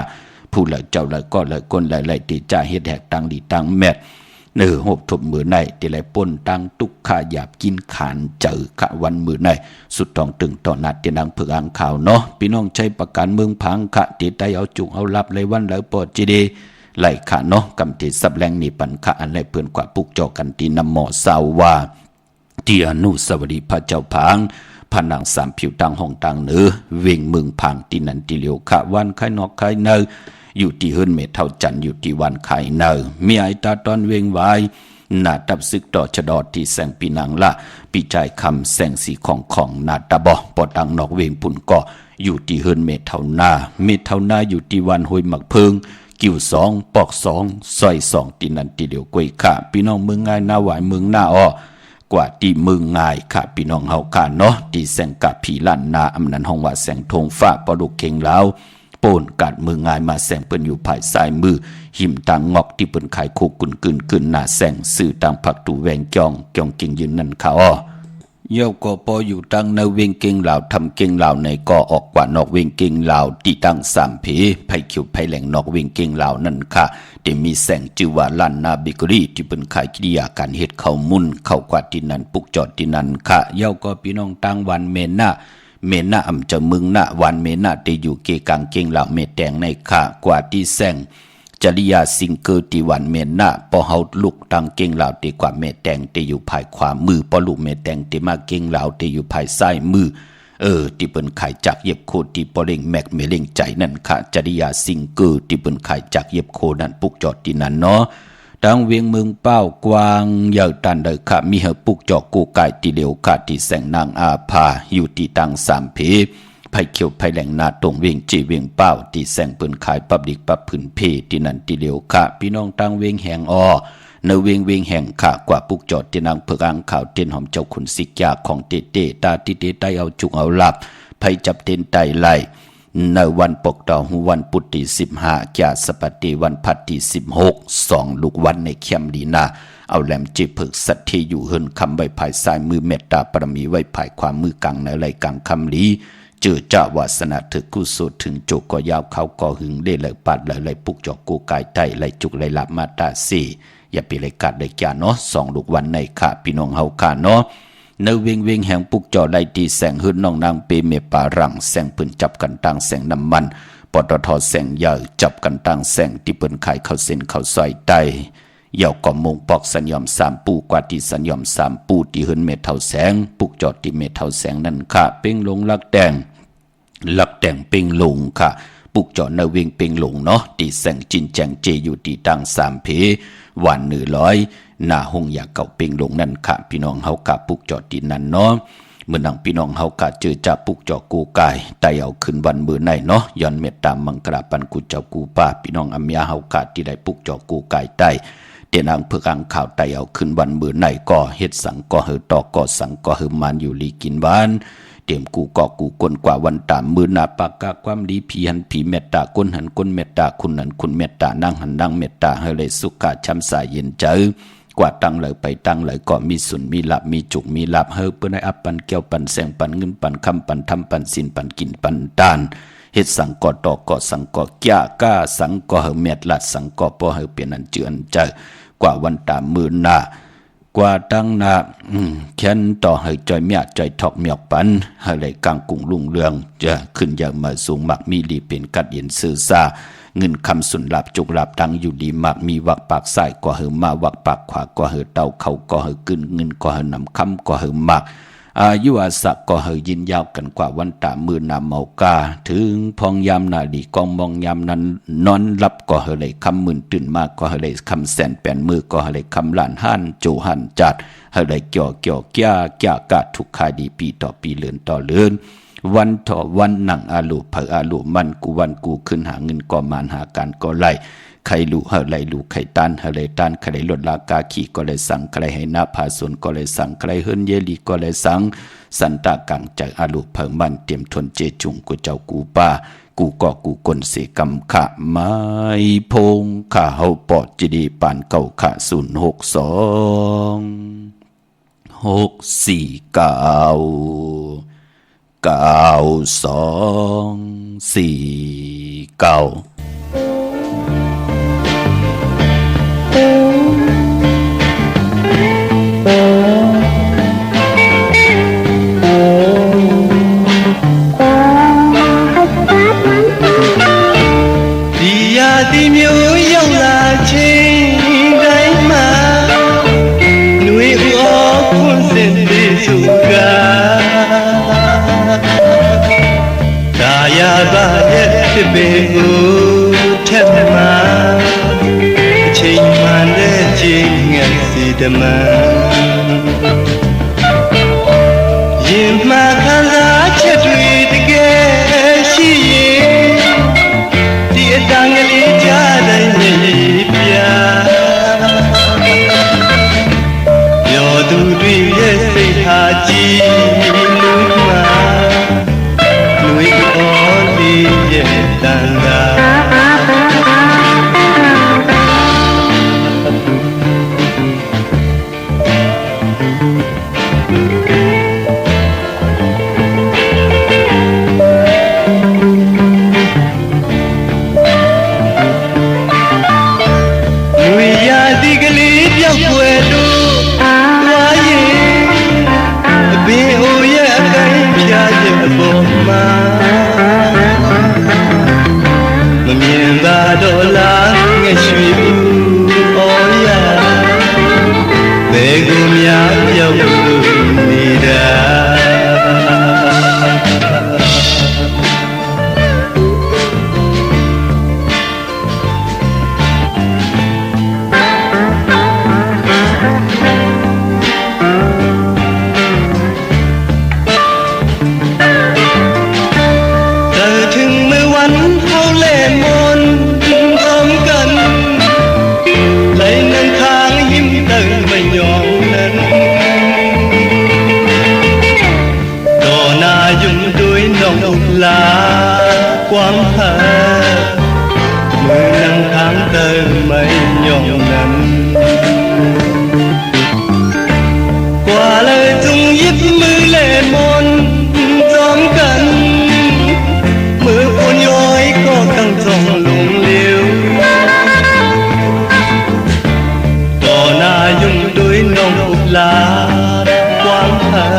ผู้ละเจ้าละก็ละก้นไลเตจาเฮ็ดแหกตังดีตังแมดหบทบมือในเตไลป่นตังตุกขาหยาบกินขานเจอขะวันมือในสุดต้องตึงต่อนัดเตนังเพื่ออ่างข่าวเนาะพี่น้องใช้ประการเมืองพังขะเตไตเอาจุกเอาลับเลยวันแล้วปอดจีเดไลขะเนาะกำเตสับแรงนี่ปันขะอันไรเพื่อนกว่าปุกจอกันตีนำหมอสาวว่าที่อนุสาวรีย์พระเจ้าผางผนังสามผิวตังห้องตังเนื้อเวงเมืองพังที่นันติเลียวขะวันไข่นอกไข่เนออยู่ที่เฮิรนเมเท่าจันอยู่ที่วันไข่เนอมีไอตาตอนเวงไว้หน้าตับซึกต่อชะดอที่แสงปีนังละปีใจคำแสงสีของหน้าตาบอปอดังนอกเวงปุ่นก็อยู่ที่เฮิรนเมเท่านาอยู่ที่วันห้วยหมักเพิงกิ่ว2ปอก2ซอย2ที่นันติเลียวกวยขะพี่น้องเมืองง่ายหน้าหวายเมืองหน้าอ้อกว่าที่มึงง่ายค่ะพี่น้องเฮาค่ะเนาะที่แสงกะผีลั่นนาอำนันห้องว่าแสงทงฟ้าปอดุกเข่งลาวโป่นกัดมือง่ายมาแสงเปิ้นอยู่ภายซ้ายมือหิมตังงอกที่เปิ้นขายโคกุนกึนหน้าแสงสื่อตังผักตูแวงจองเก่งยืนนั่นค่ะเย่าก็ปออยู่ตั้งในเวงเก่งลาวทำเก่งลาวในก็ออกกว่านอกเวงเก่งลาวที่ตั้ง3เพไผเขียวไผแหลงนอกเวงเก่งลาวนั่นค่ะแต่มีแสงจือว่าลั่นนาเบเกอรี่ที่เป็นขายกิริยาการเฮ็ดข้าวมุนเข้ากว่าที่นั้นปุกจอดที่นั้นค่ะเย่าก็พี่น้องตั้งวันเมน่าอำจะมึงหน้าวันเมน่าที่อยู่เกกังเก่งลาวเมแดงในค่ะกว่าที่แสงจริยาสิงเกอร์ที่วันเมน่าปอเฮาลูกตังเก่งลาวที่กว่าเมแดงที่อยู่ภายขวามือปอลูกเมแดงที่มาเก่งลาวที่อยู่ภายซ้ายมือที่เป็นขายจากเย็บโคที่ปอเร่งแม็กเมเร่งใจนั่นค่ะจริยาสิงเกอร์ที่เป็นขายจากเย็บโคนั่นปุกจอดที่นั่นเนาะดังเวียงเมืองเป้ากวางเยาตันเดค่ะมีเหปุกจอกกูไก่ที่เหลียวค่ะที่แสงนางอาภาอยู่ที่ตัง3เพไผเขียวไผแหลงนาตรงเวียงจีเวียงเป้าที่แสงปืนขายปับดิกปับผืนเพที่นั่นที่เหลียวค่ะพี่น้องตังเวียงแหงในเวียงแห่งค่ะกว่าปุกจอดที่นางเพิกอ่างข่าวเต้นหอมเจ้าขุนสิกยาของเตตาที่เตไตเอาจุกเอาหลับไผจับเต้นไตไล่ในวันปกดาววันปุตติ15จ่าสปติวันพัดที่16 2ลูกวันในเข้มดีนาเอาแหลมจีผึกสัตเทอยู่เฮินคำใบภายซ้ายมือเมตตาปรมีไว้ภายความมือกลางในไหลกลางคำลีเจอเจ้าวาสนาถึกกุศลถึงโจก็ยาวเขาก็หึงเล่ไหลปัดไหลปุกจอกกูกายไตไหลจุกไหลหลับมาตา4อย่าไปไหลกัดไหลจ่าเนาะ2ลูกวันในค่ะพี่น้องเฮาค่ะเนาะในเวียงแห่งปุกจอไลตีแสงหื้นน้องนางเปเมปารังแสงปืนจับกันตั้งแสงน้ำมันปตทแสงใหญ่จับกันตั้งแสงที่ปืนขายเข้าเส้นเข้าซอยไตเหย่าก่อมงปอกสัญญอม3ปูกว่าที่สัญญอม3ปูที่หื้นเมเท่าแสงปุกจอที่เมเท่าแสงนั่นค่ะเป้งลงลักแดงเป้งลงค่ะปุกจอในเวียงเป้งลงเนาะที่แสงจินแจงเจอยู่ที่ตั้ง3เพวัน100หน้าห้องยาเก่าเป่งลงนั่นค่ะพี่น้องเฮากะปุกจอดดินนั่นเนาะเมื่อนังพี่น้องเฮากะเจอจับปุกจอกูกายไตเอาขึ้นวันมือในเนาะย้อนเมตตามังกราปันกุเจ้ากูป้าพี่น้องอัมยาเฮากะที่ได้ปุกจอกูกายไตเตียนางเพื่ออังข่าวไตเอาขึ้นวันมือในก็เฮ็ดสังก็เฮตอกก็สังก็เฮมันอยู่ลีกินบ้าน เตรียมกูกอกกูกลกว่าวันตามมือนาปากกาความดีผีหันผีเมตตาก้นหันก้นเมตตาคุณหันคุณเมตตานั่งหันนั่งเมตตาให้เลยสุขะช้ำสายเย็นเจอกว่าตั้งเลยไปตั้งเลยก็มีสุนมีหลับมีจุกมีหลับเฮอเพื่อให้อับปันเกี่ยวปันแสงปันเงินปันคำปันทำปันสินปันกินปันดานเฮ็ดสังก่อตอกก่อสังก่อแก่ก้าสังก่อเฮอเม็ดลัดสังก่อปอเฮอเปลี่ยนอันเจือนเจอกว่าวันตามมือหน้ากว่าตั้งนาแค้นต่อให้จอยเมียจอยทอกเมียกปันให้เลยกลางกุ้งลุงเรืองจะขึ้นอย่างมาสูงมักมีดีเป็นกัดเย็นซื่อซาเงินคำสุนหลับจุกหลับดังอยู่ดีมักมีวักปากซ้ายก็เหือมาวักปากขวาก็เหือเต้าเขาก็เหือกึนเงินก็เหือนำคำก็เหือมักอายุอาศักก็เหือยินยาวกันกว่าวันตามือนามเมากาถึงพองยามนาดีกองมองยามนั้นนอนรับก็เหือเลยคำหมื่นตื่นมากก็เหือเลยคำแสนแปนมือก็เหือเลยคำล้านหันโจหันจัดเหือเลยเกี่ยวแก่กะทุกขาดีปีต่อปีเลือนต่อเลือนวันต่อวันหนังอาลูเผออาลูมันกูวันกูขึ้นหาเงินก่อมานหาการก่อไล่ใครลูเฮไหลลูใครตันเฮไหลตันใครลดลากาขี่ก็เลยสั่งใครให้นาผาสนก็เลยสั่งใครเฮิรนเยลีก็เลยสั่งสันตากังจากอาลูเผอมันเตรียมทนเจจุงกูเจ้ากูป้ากูก็กูกลเสกำขะไม้พงข้าเฮาปอดจีดีปานเก่าขะ062 649 9249ဒီမျိုးရောက်လာချင်းတိုင်းမှာနှွေဦးအောင်ခွန်းစင်သေးစုကဒါရပါရဲ့ဖြစ်ပေကိုထက်မှာအချိန်မှန်တဲ့ချိန်ငယ်စီတမန်ရင်မှခံစားချက်တွေတကယ်ရှိရင်ဒီအတန်ကလေးကြားတိုင်းနေပြပြောသူတွေရဲ့စိတ်ဟာကြည်လို့မှာလူတော်လေးရဲ့တန်တာတော့လားငှက်ရွှေဘူးအော်ရဘယ်ကိုများပြောက်လို့နေတာquang hà mười năm tháng tới mấy nhọn nắng qua lời tung yếp mưa lệ môn gióm cận mưa phun nhói có căng dòng lùng liêu đò na dùng đuôi nồng lá quang hà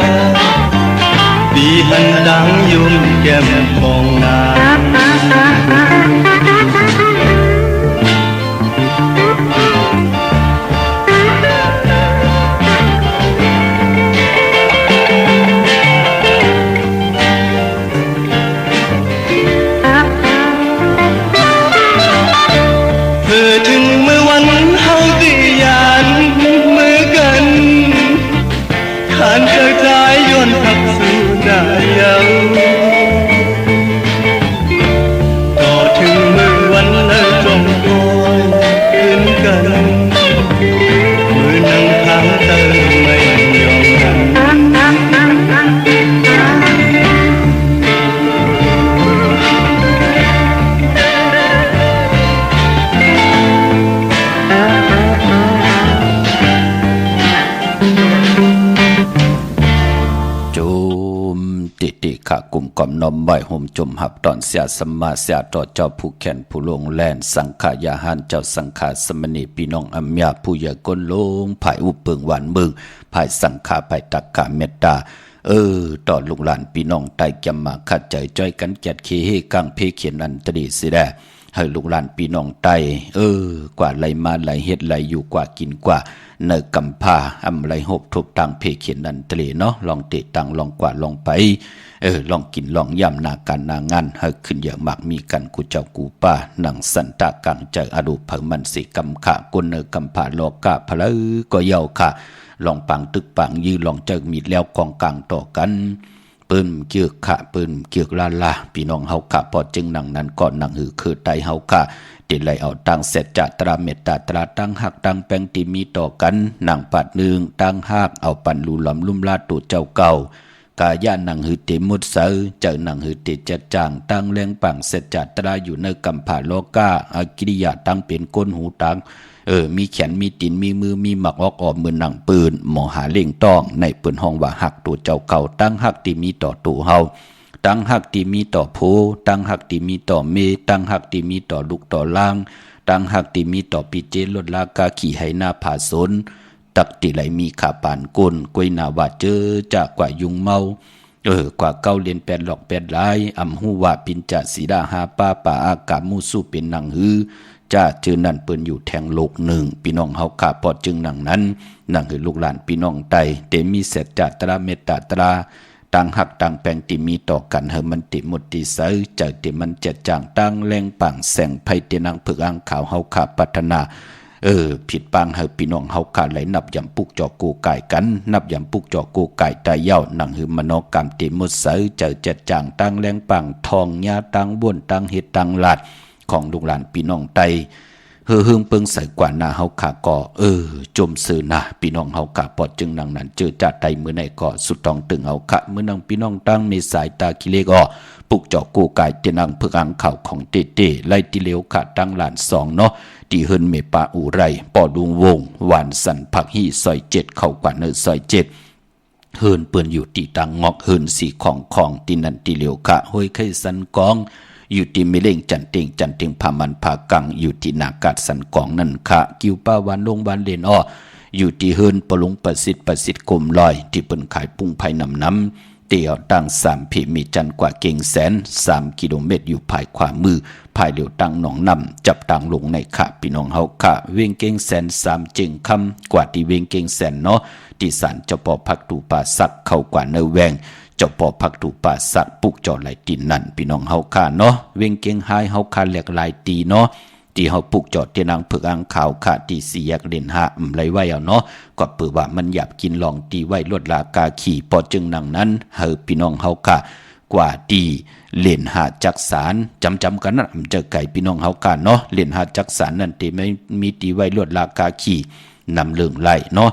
vì hắn đang dùng kem phong na กุมกอมน้อมไหวห่มจมหับตอนเสียสมมาเสียต่อเจ้าผู้แขนผู้ลงแลนสังขายาหันเจ้าสังขาสมณีพี่น้องอัมยาผู้ใหญ่ก้นลงภายอุปเปิงหวานมึงภายสังขาภายตักกะเมตตาต่อลูกหลานพี่น้องไต่แกมมาขัดใจจ้อยกันแกดเคเฮกังเพเขียนอันตรีสิแดให้ลูกหลานพี่น้องไต่กว่าไหลมาไหลเฮ็ดไหลอยู่กว่ากินกว่าเนกำพาอำไรหบทุบตังเพเขียนอันตรีเนาะลองเตะตังลองกว่าลองไปลองกินลองย่ำนาการนางานให้ขึ้นอย่างมากมีกันกูเจ้ากูป้าหนังสันตะกังใจอดูเผมันสิกำขะกุนเนกำพาโลกะพะก็เยาค่ะลองปังตึกปังยืนลองเจอมีดแล้วกองกลางต่อกันปืนเกียกขะปืนเกียกลาพี่น้องเฮาขะพอจึงหนังนั้นก่อนหนังหือคือไตเฮาขะเดินไหลเอาตั้งเสร็จจากตราเมตตาตราตั้งหักตั้งแปงที่มีต่อกันหนังปัดหนึ่งตั้งหักเอาปันลูหลอมลุ่มลาตูเจ้าเก่ากายะหนังหือเตมุดเสอเจอหนังหือเตจัดจางตั้งแรงปังเสร็จจากตราอยู่ในกำผาโลกาอากิริยาตั้งเป็นก้นหูตังมีแขนมีตีนมีมือมีหมักออกมือหนังปืนหมอหาเล่งต้องในปืนห้องว่าหักตัวเจ้าเก่าตั้งหักที่มีต่อตัวเฮาตั้งหักที่มีต่อโพตั้งหักที่มีต่อเมตั้งหักที่มีต่อลูกต่อล่างตั้งหักที่มีต่อปีเจลดลากาขี่ให้หน้าผาสนตักติไหลมีขาปานก้นกวยนาวาเจอจากกว่ายุงเมากว่าเก้าเรียนแปดหลอกแปดลายอำหูว่าปินจ่าสีดาหาป้าป่าอากามูสู้เป็นหนังฮือจ้าจือนั่นเปิ้นอยู่แทงโลกหนึ่งพี่น้องเฮาขาปอดจึงหนังนั้นหนังคือลูกหลานพี่น้องไตเตมีเสจตราเมตตาตราต่างหักต่างแปลงติมีต่อกันเฮมันติหมดติเสยเจอติมันเจ็ดจางตั้งแรงปังแสงไผเตนังผึกอ่างขาวเฮาขาพัฒนาผิดปังเฮาพี่น้องเฮาขาไหลนับยำปุกจอกูไก่กันนับยำปุกจอกูไก่ตายเย้าหนังหือมโนกรรมติหมดเสยเจอเจ็ดจางตั้งแรงปังทองยาตั้งบ้วนตั้งเฮ็ดตั้งลาดของลูกหลานพี่น้องไตเฮือเปิงใส่กว่าหน้าเฮาขาก่อจมซื่อนะพี่น้องเฮาขาปอดจึงนังนั้นเจอจัดใดมื้อไหนก็สุดต้องตึงเฮาขะมื้อนังพี่น้องตั้งมีสายตากิเลก็ปุกเจาะกูกายเตนังเพื่ออังข่าวของเตไล่ติเลวขะตั้งหลาน2เนาะที่เฮินเมปาอูไรปอดุงวงหวานสันผักฮีซอย7เข้ากว่าเนอซอย7เฮินเปิ้นอยู่ตีตังงอกเฮินสีของตินันติเลวขะห้อยไข่สันกองอยู่ที่มิเล่งจันเต็งพามันพากังอยู่ที่นากาศสันกองนั่นค่ะกิวป้าวันลงวันเลนอ้ออยู่ที่เฮินปลุงประสิทธิ์กลมลอยที่เปิ้นขายปุ้งไผ่น้ำเตี่ยวตั้ง3ผีมีจันกว่าเก่งแสน3กิโลเมตรอยู่ภายขวามือภายเหลียวตั้งหนองน้ำจับตั้งลงในค่ะพี่น้องเฮาค่ะเวียงเก่งแสน3เจิงคำกว่าที่เวียงเก่งแสนเนาะที่ศาลเจ้าพ่อพักตูป่าสักเข้ากว่าเนแวงเจ้าปอพักตูป่าสักปุกจอไหลตีนนั่นพี่น้องเฮาค่าเนาะเวียงเก่งหายเฮาค่าแหลกลายตีเนาะที่เฮาปุกจอดเตนางผึกอ่างขาวค่าที่4แยกเลน5ไหลไว้เอาเนาะก็เปื้อว่ามันหยับกินลองตีไว้ลวดลากาขี่ปอจึงนังนั้นเฮาพี่น้องเฮาค่ากว่าตีเลน5จักสารจำกันนั่นเจอไก่พี่น้องเฮาค่าเนาะเลน5จักสารนั่นที่ไม่มีตีไว้ลวดลากาขี่นำเรื่องไหลเนาะ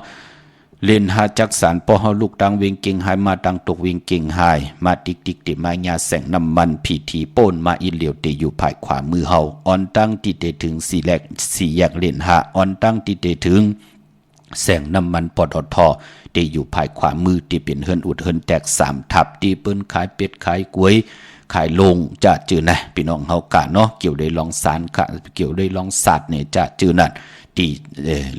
เล่นหาจักสารพอเฮาลูกตังเวงเก่งหายมาตังตกเวงเก่งหายมาติ๊กติมายาแสงน้ำมันผีทีโป้นมาอีเหลียวเตอยู่ภายขวามือเฮาออนตั้งติเตถึง4แยกเล่นหาออนตั้งติเตถึงแสงน้ำมันปตทเตอยู่ภายขวามือที่เป็นเฮิรนอุดเฮิรนแตก3ทับที่เปิ้นขายเป็ดขายกล้วยขายลงจะจื้อนะพี่น้องเฮากะเนาะเกี่ยวได้ลองสารค่ะเกี่ยวได้ลองศาสตร์เนี่ยจะจื้อนั่นที่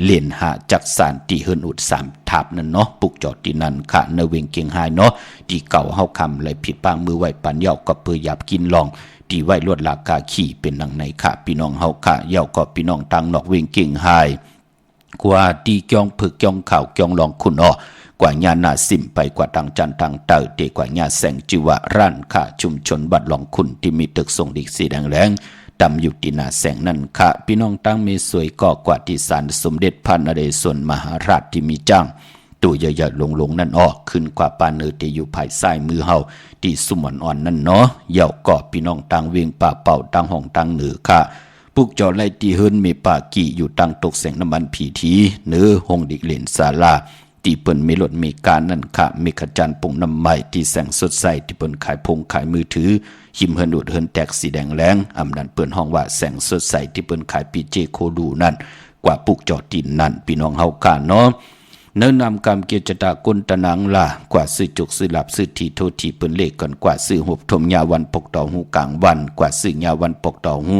เลียนหาจักสารที่เฮิรนอุด3ทับนั่นเนาะปุกจอดที่นั่นค่ะในเวงเกียงไฮเนาะที่เก่าเฮาคำเลยผิดปางมือไหวปันเยาก็เปื่อหยับกินลองที่ไหวลวดลากาขี่เป็นดังในค่ะพี่น้องเฮาค่ะเยาก็พี่น้องตังนอกเวงเกียงไฮกว่าที่จ้องผึกจ้องข่าวจ้องลองคุณอ้อกว่าญาณาสิมไปกว่าทางจันทางเตอเตกว่าญาแสงจิวะร้านค่ะชุมชนบัดหลองคุณที่มีตึกส่งดิกสีแดงแรงดำอยู่ที่นาแสงนั่นค่ะพี่น้องตั้งมีสวยก่อกว่าที่ศาลสมเด็จพระนเรศวรมหาราชที่มีจ้างตัวใหญ่ๆลงนั่นออกขึ้นกว่าปานเนอที่อยู่ภายซ้ายมือเฮาที่สุมอ่อนนั่นเนาะเย่าก่อพี่น้องตั้งเวียงป่าเป่าตั้งห้องตั้งเหนือค่ะปุกจอไล่ที่เฮิรนเมปากีอยู่ตั้งตกแสงน้ำมันผีทีเนื้อห้องดิกเลนศาลาที่เปิ้นมีรถมีการนั่นค่ะมีขจันปุ่งน้ำใหม่ที่แสงสดใสที่เปิ้นขายพงขายมือถือหิมเฮิรนอุดเฮิรนแตกสีแดงแรงอำนั้นเปิ้นห้องว่าแสงสดใสที่เปิ้นขายปีเจโคดูนั่นกว่าปุกจอดินนั่นพี่น้องเฮาค่ะเนาะ เนื้อนำกำเกียรติตากุนตะนังล่ะกว่าซื้อจุกซื้อหลับซื้อทีโททีเปิ้นเลขก่อนกว่าซื้อหบถมยาวันปกต่อหูกลางวันกว่าซื้อยาวันปกต่อหู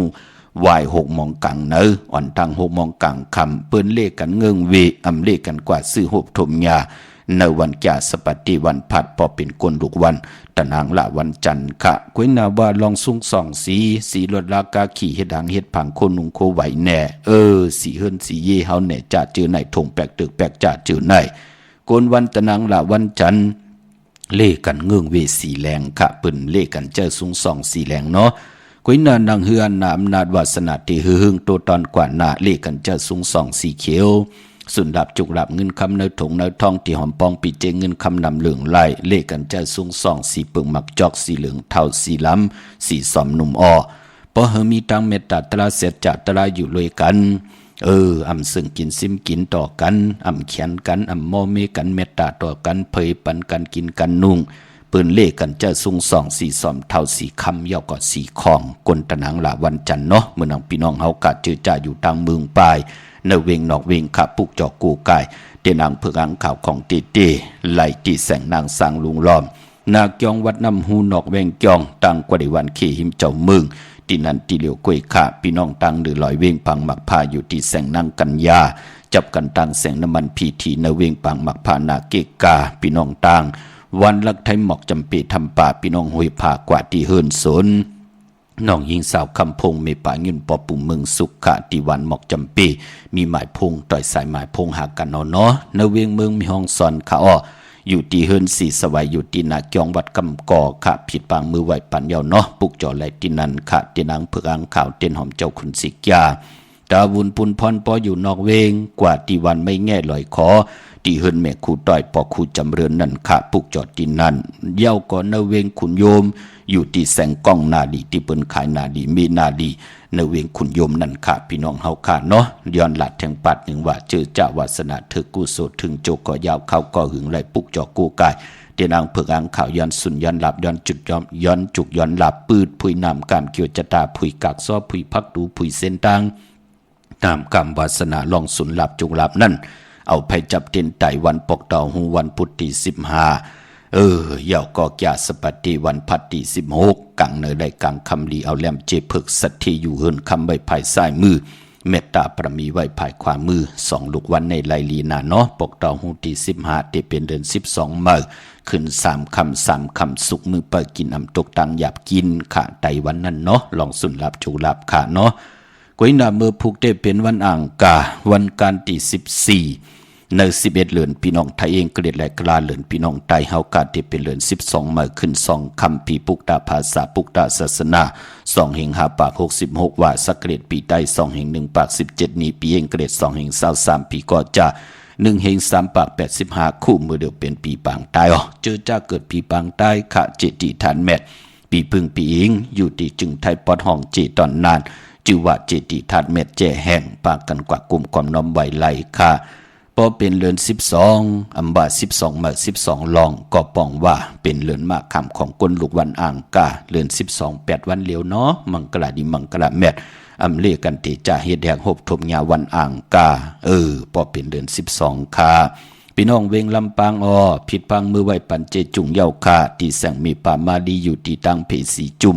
วาย6 โมงกลางเนออ่อนทาง6 โมงกลางคำเปิ้นเลขกันเงิงเวอำเลขกันกว่าซื้อหบถมยาในวันแก่สปฏิวันพัดพอเป็นกลลูกวันตะนางละวันจันทร์ค่ะกวยนาว่าลองสุงส่องสีลดลากาขี่เฮ็ดดังเฮ็ดผังคนนุงโคไหวแน่สีเฮิรนสีเย่เฮาแน่จ่าเจอในทงแปลกตึกแปลกจ่าเจอในกลวันตะนางละวันจันทร์เลกันเงื่องเวสีแรงค่ะเปิ้นเลกันเจอสุงส่องสีแรงเนาะกวยนานังเฮือนนาอำนาจวาสนาที่หึงโตตอนกว่านาเลกันเจอสุงส่องสีเขียวสุนดับจุกหลับเงินคำในถงในทองที่หอมปองปีเจเงินคำนำเหลืองไล่เลขกันจะสูงส่องสีเปิงหมักจอกสีเหลืองเท่าสีล้ำสีสอมหนุ่มอ้อเพราะเฮมีตังเมตตาตราเสร็จจากตราอยู่เลยกันอำซึ่งกินซิมกินต่อกันอำเขียนกันอำโมเมกันเมตตาต่อกันเผยปันกันกินกันนุ่งปืนเลขกันจะสูงส่องสีสอมเท่าสีคำย่อกอดสีของกลตะนังละวันจันเนาะเมื่อนังพี่น้องเฮากะเจอจ่าอยู่ทางเมืองปลายเนเวงนอกเวงขับปุกจอกกูกายเตนางเผือกอังข่าวของเตเตไหลตีแสงนางสางลุงล้อมนาเกียงวัดน้ำหูนอกเวงเกียงตั้งกว่าในวันเขหิมเจ้าเมืองที่นันตีเหลียวกวยขาพี่น้องตั้งหรือลอยเวงพังหมักพาอยู่ที่แสงนางกัญญาจับกันตั้งแสงน้ำมันพีทีเนเวงพังหมักพานาเกกาพี่น้องตั้งวันลักไทยหมอกจำปีทำป่าพี่น้องหวยผากว่าที่เฮิรนสนน้องยิงสาวคำพงเมป่าเงินปอปุ่มเมืองสุขะติวันหมอกจำปีมีหมายพงต่อยสายหมายพงหากันเนาะในเวียงเมืองมีห้องสอนขาอ้ออยู่ที่เฮิรนสีสวัยอยู่ที่นาเกียงวัดกำกอขะผิดปางมือไหวปันเยาเนาะปุกจอไหลที่นันขะเตนางเผือกอังข่าวเตนหอมเจ้าคุณสิกยาตาวุนปุนพรปออยู่นอกเวงกว่าที่วันไม่แง่ลอยคอที่เฮิรนแม่คูต่อยปอคูจำเรือนนั่นขะปุกจอดที่นั่นเย้าก่อนในเวงขุนโยมอยู่ที่แสงกล้องนาดีที่เปิ้นขายนาดีมีนาดีในเวงขุนโยมนั่นค่ะพี่น้องเฮาค่ะเนาะย้อนหลัดแทงปัดหนึ่งว่าเจอเจ้าวาสนาเธอกูโสดถึงโจก็ยาวเข้าก็หึงไหลปุกจอกูกายเตนางเผือกอังข่าวย้อนสุนย้อนหลับย้อนจุดย้อนจุกย้อนหลับปืดพุยน้ำกามเกี่ยวจตาพุยกักซ้อพุยพักดูพุยเส้นตังตามกรรมวาสนาลองสุนหลับจุกหลับนั่นเอาไปจับเต็นไตวันปกต่อหูวันพุทธิ15เย่าก็แก่สปฏิวันพัดที่16กังเนยได้กังคำลีเอาแหลมเจเพิกสัตทีอยู่เฮินคำใบภายซ้ายมือเมตตาประมีไว้ภายขวามือ2 ลูกวันในไลลีนาเนาะปกต่อหูที่15ที่เป็นเดือน12มื้อขึ้น3 คำสุกมือเปิดกินอำตกตังหยาบกินขะไตวันนั้นเนาะลองสุนลับจูลับขะเนาะกวยนาเมื่อผูกได้เป็นวันอ่างกาวันการที่14ใน11เดือนพี่น้องไทยเองเกลียดและกลาเดือนพี่น้องไทยเฮากาที่เป็นเดือน12มาขึ้น2 คำปีปุกตาภาษาปุกตาศาสนา2 แห่ง5 ปาก66ว่าสักเกลียดปีใต้2 แห่ง1 ปาก17นี้ปีเองเกลียด2 แห่ง23ปีก็จะ1 แห่ง3 ปาก85คู่มือเดียวเป็นปีปางใต้เจอจ้าเกิดปีปางใต้ขะเจติฐานแมทปีพึ่งปีเองอยู่ที่จึงไทยปอดห้องเจตอนนานจือว่าเจติธาตุเม็ดแจ่แห่งปากกันกว่ากลุ่มความน้อมไหวไหลค่ะพอเป็นเดือน12อำบา12มา12ลองก็ป้องว่าเป็นเดือนมากคำของก้นลูกวันอ่างกาเดือน12 8 วันเลียวเนาะมังกลาดิมังกลาแมดอำเลกันติจ่าเฮ็ดแหกหบทมยาวันอ่างกาพอเป็นเดือน12ค่ะพี่น้องเวงลำปางผิดพังมือไหวปันเจจุงเย้าค่ะที่แสงมีป่ามาดีอยู่ที่ตั้งเพสีจุ่ม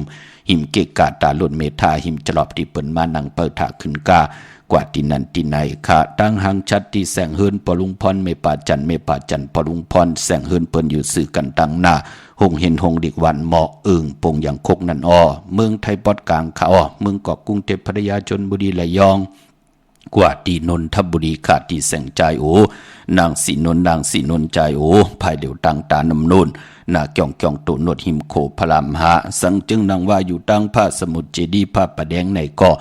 หิมเกกาตาหล่นเมธาหิมจลอบที่เปิ้นมานังเปิดถาขึ้นกากว่าที่นั่นที่ไหนค่ะตั้งหังชัดที่แสงเฮิรนปอลุงพรเมป่าจันปอลุงพรแสงเฮิรนเปิ้นอยู่สื่อกันตั้งหน้าหงเห็นหงดิกวันเหมาะปงอย่างคกนั่นเมืองไทยปอดกลางค่ะเมืองเกาะกรุงเทพพัทยาชลบุรีระยองกว่าที่นนทบุรีค่ะที่แสงใจนางสีนนใจภายเดียวตั้งตานำนูนนาเกี่ยงตุนดหิมโคพลามหาสังจึงนางว่าอยู่ตั้งผ้าสมุทรเจดีผ้าประแดงในก็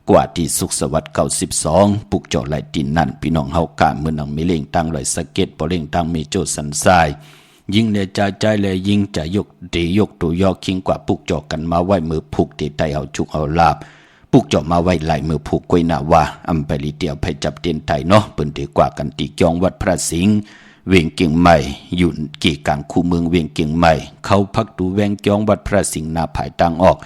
กว่าที่สุขสวัสดิ์92ปุกเจาะไหลตินนั่นพี่น้องเฮากะเมื่อนังมีเล่งตั้งลอยสะเก็ดปอเล่งตั้งมีโจสันทรายยิ่งในใจเลยยิ่งจะยกตียกตัวยอคิงกว่าปุกเจาะกันมาไว้มือผูกตีไตเอาจุกเอาลาบปุกเจาะมาไว้ไหลมือผูกกวยนาว่าอำไปลิเตียวไปจับเตียนไทยเนาะเปิ้นดีกว่ากันตีจองวัดพระสิงห์เวียงเกียงใหม่อยู่กี่กลางคูเมืองเวียงเกียงใหม่เขาพักดูแวงเกียงวัดพระสิงห์นาภายตังออก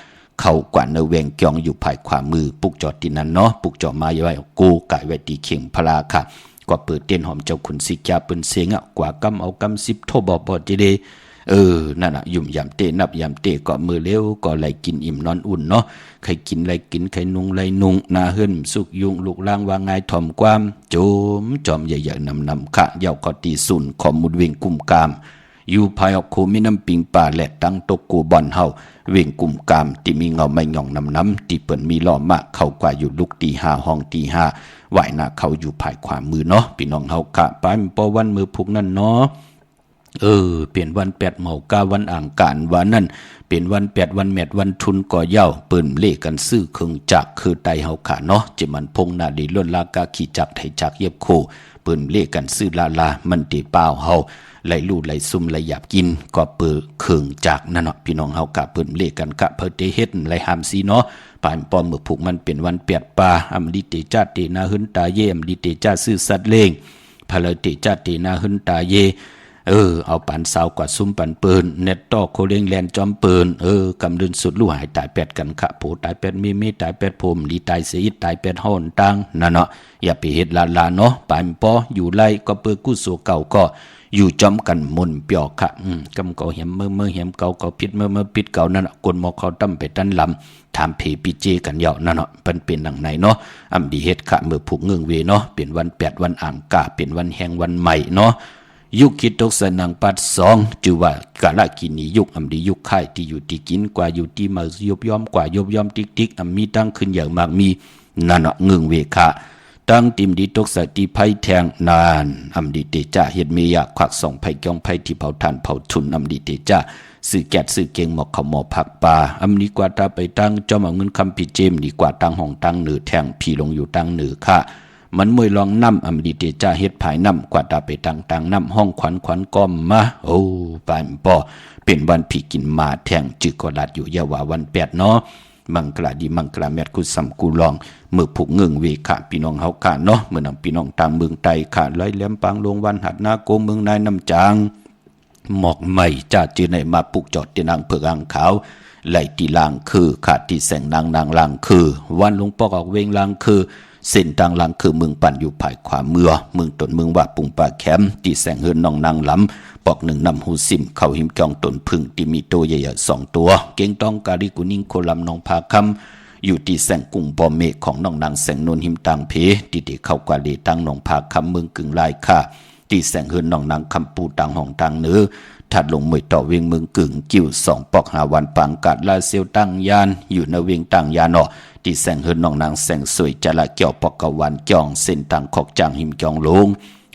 เขากว่าเนเวียงเกียงอยู่ภายขวามือปุกจอดที่นั่นเนาะปุกจอดมาไว้กูกายไว้ตีเข่งพลาค่ะ ก็เปิดเตียนหอมเจ้าขุนสิกาเปิ้นเสียงกว่ากำเอากำ10โทบ่จิเดนั่นน่ะยุ่มยามเตนับยามเตก็มือเร็วก็ไหลกินอิ่มนอนอุ่นเนาะใครกินไหลกินใครนุงไหลนุงนาเฮิรนสุกยุงลูกล่างว่าง่ายถ่อมความโจมจอมใหญ่ๆนำขะยาวก็ตีสุนขอมุดเวงกุมกามอยู่ภายออกโคมีน้ำปิงป่าและตั้งตกกูบอนเฮาเวงกุมกามที่มีเงาไม่หย่องน้ำที่เปิ้นมีล้อมะเข้ากว่าอยู่ลุกตี5ห้องตี5ไหวหน้าเขาอยู่ภายขวามือเนาะพี่น้องเฮากะไปปอวันมือพุกนั่นเนาะเปลี่ยนวัน8เมากาวันอ่างการวันนั้นเปลี่ยนวัน8วันแมดวันทุนก่อเย้าเปิ้นเลกันซื้อเครื่องจักรคือไตเฮาขาเนาะจิมันพงนาดีล้นลากาขี่จักรไถจักรเย็บโคเปิ้นเลกันซื้อลามันติเป้าเฮาไหลลู่ไหลซุ่มไหลหยาบกินก็เปิดเครื่องจักรนั่นเนาะพี่น้องเฮากะเปิ้นเลกันกะเพิ่นได้เฮ็ดไหลหามซีเนาะปานปอมมือผูกมันเป็นวัน8ป่าอำลิเตจาเตนาหึนตาเยอำลิเตจาซื้อสัตว์เลงพะเลเตจาเตนาหึนตาเยเอาปันสาวกว่าซุ่มปันเปินเน็ตตอกโคเลี้ยงแลนจอมเปินกำลืนสุดลู่หายตาย8กันขะโผตาย8มีตาย8พรมลีตายเสียตาย8ห้อนตังนั่นเนาะอย่าไปเฮ็ดลาเนาะปานปออยู่ไล่ก็เปิดกู้สู่เก่าก็อยู่จอมกันมนเปียกค่ะกำเก่าเหียมเมื่อเหียมเก่าผิดเมื่อผิดเก่านั่นกวนหมอเขาตั้มไปตั้นลำถามเพปีเจกันยาวนั่นเนาะเป็นดังไหนเนาะอำดีเฮ็ดค่ะเมื่อผูกเงืองเวเนาะเป็นวัน8วันอ่างกาเป็นวันแห่งวันใหม่เนาะยุคคิดตกสนังปัด2จือว่ากาลกินียุคอำดียุคค่ายที่อยู่ที่กินกว่าอยู่ที่มายบย้อมกว่ายบย้อมติ๊กมีตั้งขึ้นอย่างมากมีนั่นเนาะเงืองเวค่ะตั้งติมดีตกสติไพ่แทงนานอำดีเตจ่าเฮ็ดเมียควักส่องไผ่กองไผ่ที่เผาทานเผาทุนอำดีเตจ่าสื่อแกดสื่อเก่งหมอกเขาหมอผักปลาอำดีกว่าตาไปตั้งจอมเอาเงินคำผิดเจมดีกว่าตั้งห้องตั้งเหนือแทงพี่ลงอยู่ตั้งเหนือค่ะมันมวยลองน้ำอำดีเตจ่าเฮ็ดภายน้ำกว่าตาไปตั้งน้ำห้องขวัญก้อมมาปานปอเป็นวันผีกินมาแทงจึกกอลัดอยู่ยาวาวัน8เนาะมังกลาดีมังกลาแมดกุสัมกูลองเมื่อผูกเงืองเวค่ะพี่น้องเฮาค่ะเนาะเมื่อนำพี่น้องตามเมืองไตค่ะร้อยแหลมปางลงวันหัดนาโกเมืองนายน้ำจางหมอกใหม่จ่าจือในมาปลุกจอดที่นางเผือกอ่างขาวไหลตีลางคือขาดที่แสงนางลางคือวันลงปอกออกเวงลางคือเส้นทางลางคือเมืองปั่นอยู่ภายขวาเมืองตนเมืองว่าปุงป่าแคมที่แสงเฮือนน้องนางลำปอกหนึ่งนำหูซิมเข้าหิมจองตนพึ่งที่มีตัวใหญ่ๆ2ตัวเก่งต้องกาลิกุนิ่งโคลำน้องพาคำอยู่ที่แสงกุ้งปอเมฆของน้องนางแสงนวลหิมตังเพที่เข้ากว่าเลตังน้องพาคำเมืองกึ่งลายค่ะที่แสงเฮือนน้องนางคำปูตังห้องตังเนื้อถัดลงมวยต่อเวียงเมืองกึ่งกิ้ว2ปอกหาวันปังกัดลาเซียวตั้งยานอยู่ในเวียงตั้งยานที่แสงเฮือนน้องนางแสงสวยจะละเกี่ยวปอกกะวันจองเส้นตังขอกจางหิมจองลง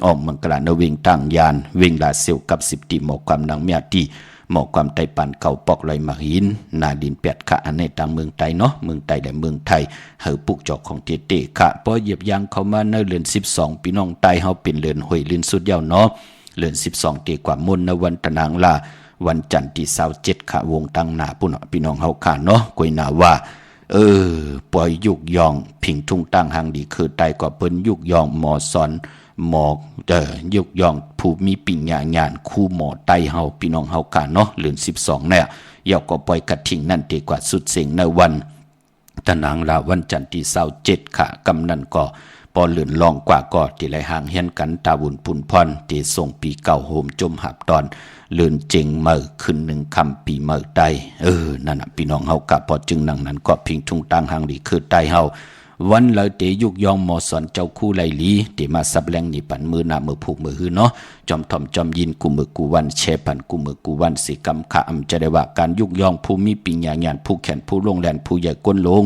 ออกมังกลาในเวียงตั้งยานเวียงลาเซียวกับ10ตีหมอกความนางเมียที่หมอกความไตปันเก่าปอกลอยมาหินนาดิน8ค่ะอันในต่างเมืองไทยเนาะเมืองไทยและเมืองไทยเฮาปุกจอกของเตค่ะพอเหยียบยางเข้ามาในเดือน12พี่น้องไทยเฮาเป็นเดือนห้วยลื่นสุดยาวเนาะเดือน12ตีกว่ามนในวันตะนางลาวันจันทร์ที่27ค่ะวงตั้งหน้าปุ่นพี่น้องเฮาค่ะเนาะกวยหน้าว่าปล่อยยุกยองผิงทุ่งตั้งหางดีคือไตกว่าเปิ้นยุกยองหมอสอนหมอกยุกยองผู้มีปิญญาญาณคู่หมอไตเฮาพี่น้องเฮาค่ะเนาะเดือน12เนี่ยยาวก็ปล่อยกระทิงนั่นดีกว่าสุดเสียงในวันตะนางลาวันจันทร์ที่27ค่ะกำนันก็พอเลื่อนลองกว่าก็ที่ไหลห่างเฮียนกันตาบุญปุนพรที่ส่งปีเก่าโหมจมหับตอนเลื่อนเจงเมื่อขึ้น1คำปีเมื่อไตนั่นน่ะพี่น้องเฮากะพอจึงนังนั้นก็พิงทุ่งตั้งหางดีคือไตเฮาวันเลยเตยุกยองหมอสอนเจ้าคู่ไหลลีที่มาสับแรงนี่ปันมือหน้ามือผูกมือหือเนาะจอมทอมจอมยินกูมือกูวันแชปันกูมือกูวันสิกรรมขะอำจะได้ว่าการยุกยองผู้มีปิญญาญาณผู้แขนผู้ลงแลนผู้ใหญ่ก้นลง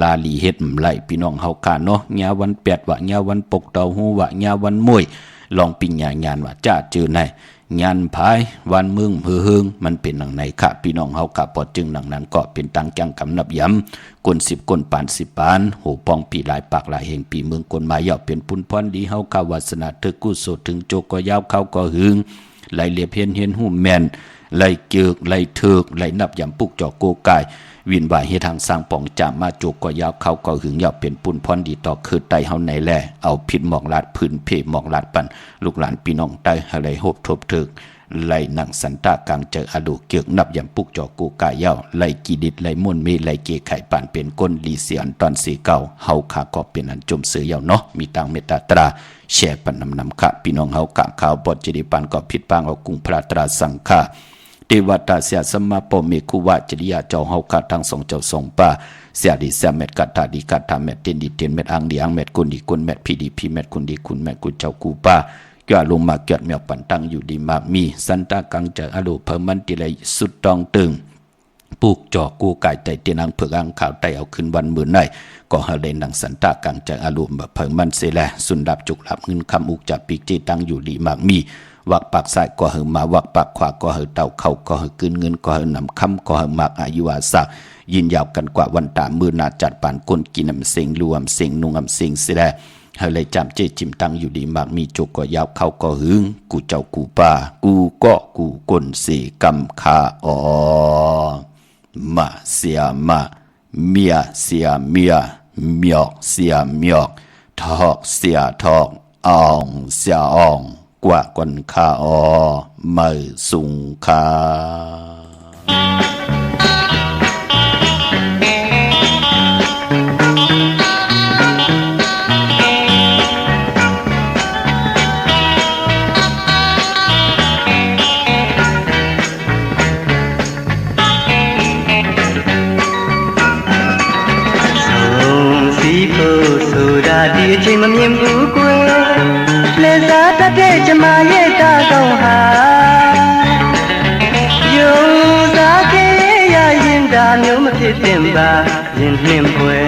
ลาลีเฮ็ดไหลพี่น้องเฮาค่ะเนาะญาวัน8ว่าญาวันปกเตาหูว่าญาวันมวยลองปิญญาญาณว่าจ้าจือในญาณภายวันเมืองเฮืองมันเป็นดังไหนค่ะพี่น้องเฮาค่ะพอจึงดังนั้นก็เป็นตังจังกำนับย้ำกน10กนปาน10ปานหูปองปีหลายปากหลายแห่งปีเมืองกนมาเยาเป็นปุนพรดีเฮาค่ะวาสนาเธอกุศลถึงโจก็ยาวเข้าก็หึงไหลเลียบเห็นหูแม่นไหลเกือกไหลเถิกไหลนับย้ำปุกจอกโกกายวินว่าเฮ็ดทางสร้างป่องจามาโจกก็ยาวเข้าก็หึงยาวเป็นปุนพรดีต่อคือไตเฮาไหนแลเอาผิดหมอกลาดพื้นเพหมอกลาดปันลูกหลานพี่น้องไตอะไรโหบทบถึก ไหลหนังสันตากลางเจออดูเกือกนับยำปุกจอกูกายเย้าไหลกีดิดไหลมุ่นมีไหลเกไข่ป่านเป็นก้นลีเสียนตอนสีเก่าเฮาขาก็เป็นอันจุ่มเสือเย้าเนาะมีตังเมตตาตราแช่ปันนำค่ะพี่น้องเฮากะข่าวบทจดีปันก็ผิดปางเอากุ้งพระตราสังฆาเทวตาเสียสมมาปเมคุวะจริยาเจ้าเฮาค่ะทั้งสองเจ้าสองป่าเสียดีเสียเม็ดกัตตาดีกัตตาเม็ดเตียนดีเตียนเม็ดอังดีอังเม็ดกุนดีกุนเม็ดพีดีพีเม็ดกุนดีกุนเม็ดกุนเจ้ากูป่าเกี่ยวลงมาเกิดเมียวปันตั้งอยู่ดีมากมีสันตากังเจออโลเพิ่มมันติเลยสุดตองตึงปลูกจอกูไก่ใจเตียนังเผือกอังข่าวไตเอาขึ้นวันมือในก็หาเลยนังสันตากังเจออโลแบบเพิ่มมันเสแลสุนดับจุกหลับเงินคำอุกจับปีกจีตั้งอยู่ดีมากมีวักปากซ้ายก็เหอมาวักปากขวาก็เหอเต่าเข่าก็เหอกืนเงินก็เหอนำคำก็เหอมากอายุอาศักยินยาวกันกว่าวันตามือนาจัดปานก้นกินน้ำเสียงรวมเสียงนุ่งน้ำเสียงเสแลเฮาเลยจำเจจิมตั้งอยู่ดีมากมีจุกก็ยาวเข้าก็หึงกูเจ้ากูป่ากูก็กูก้นสีกำคาออมาเสียมาเมียเสียเมียเมียกเสียเมียกทอกเสียทอกอ่องเสียอ่องกว่าก้นคาออไม่สุงคาဒီအချိန်မမြင်ဘူးကွယ်လဲစားတတ်တဲ့ကျမရဲ့တာကောင်းဟာယုံစားခဲ့ရရင်ဒါမျိုးမဖြစ်သင့်ပါရင်နှင်းပွဲ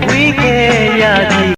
ဝေးခဲ့ရသည်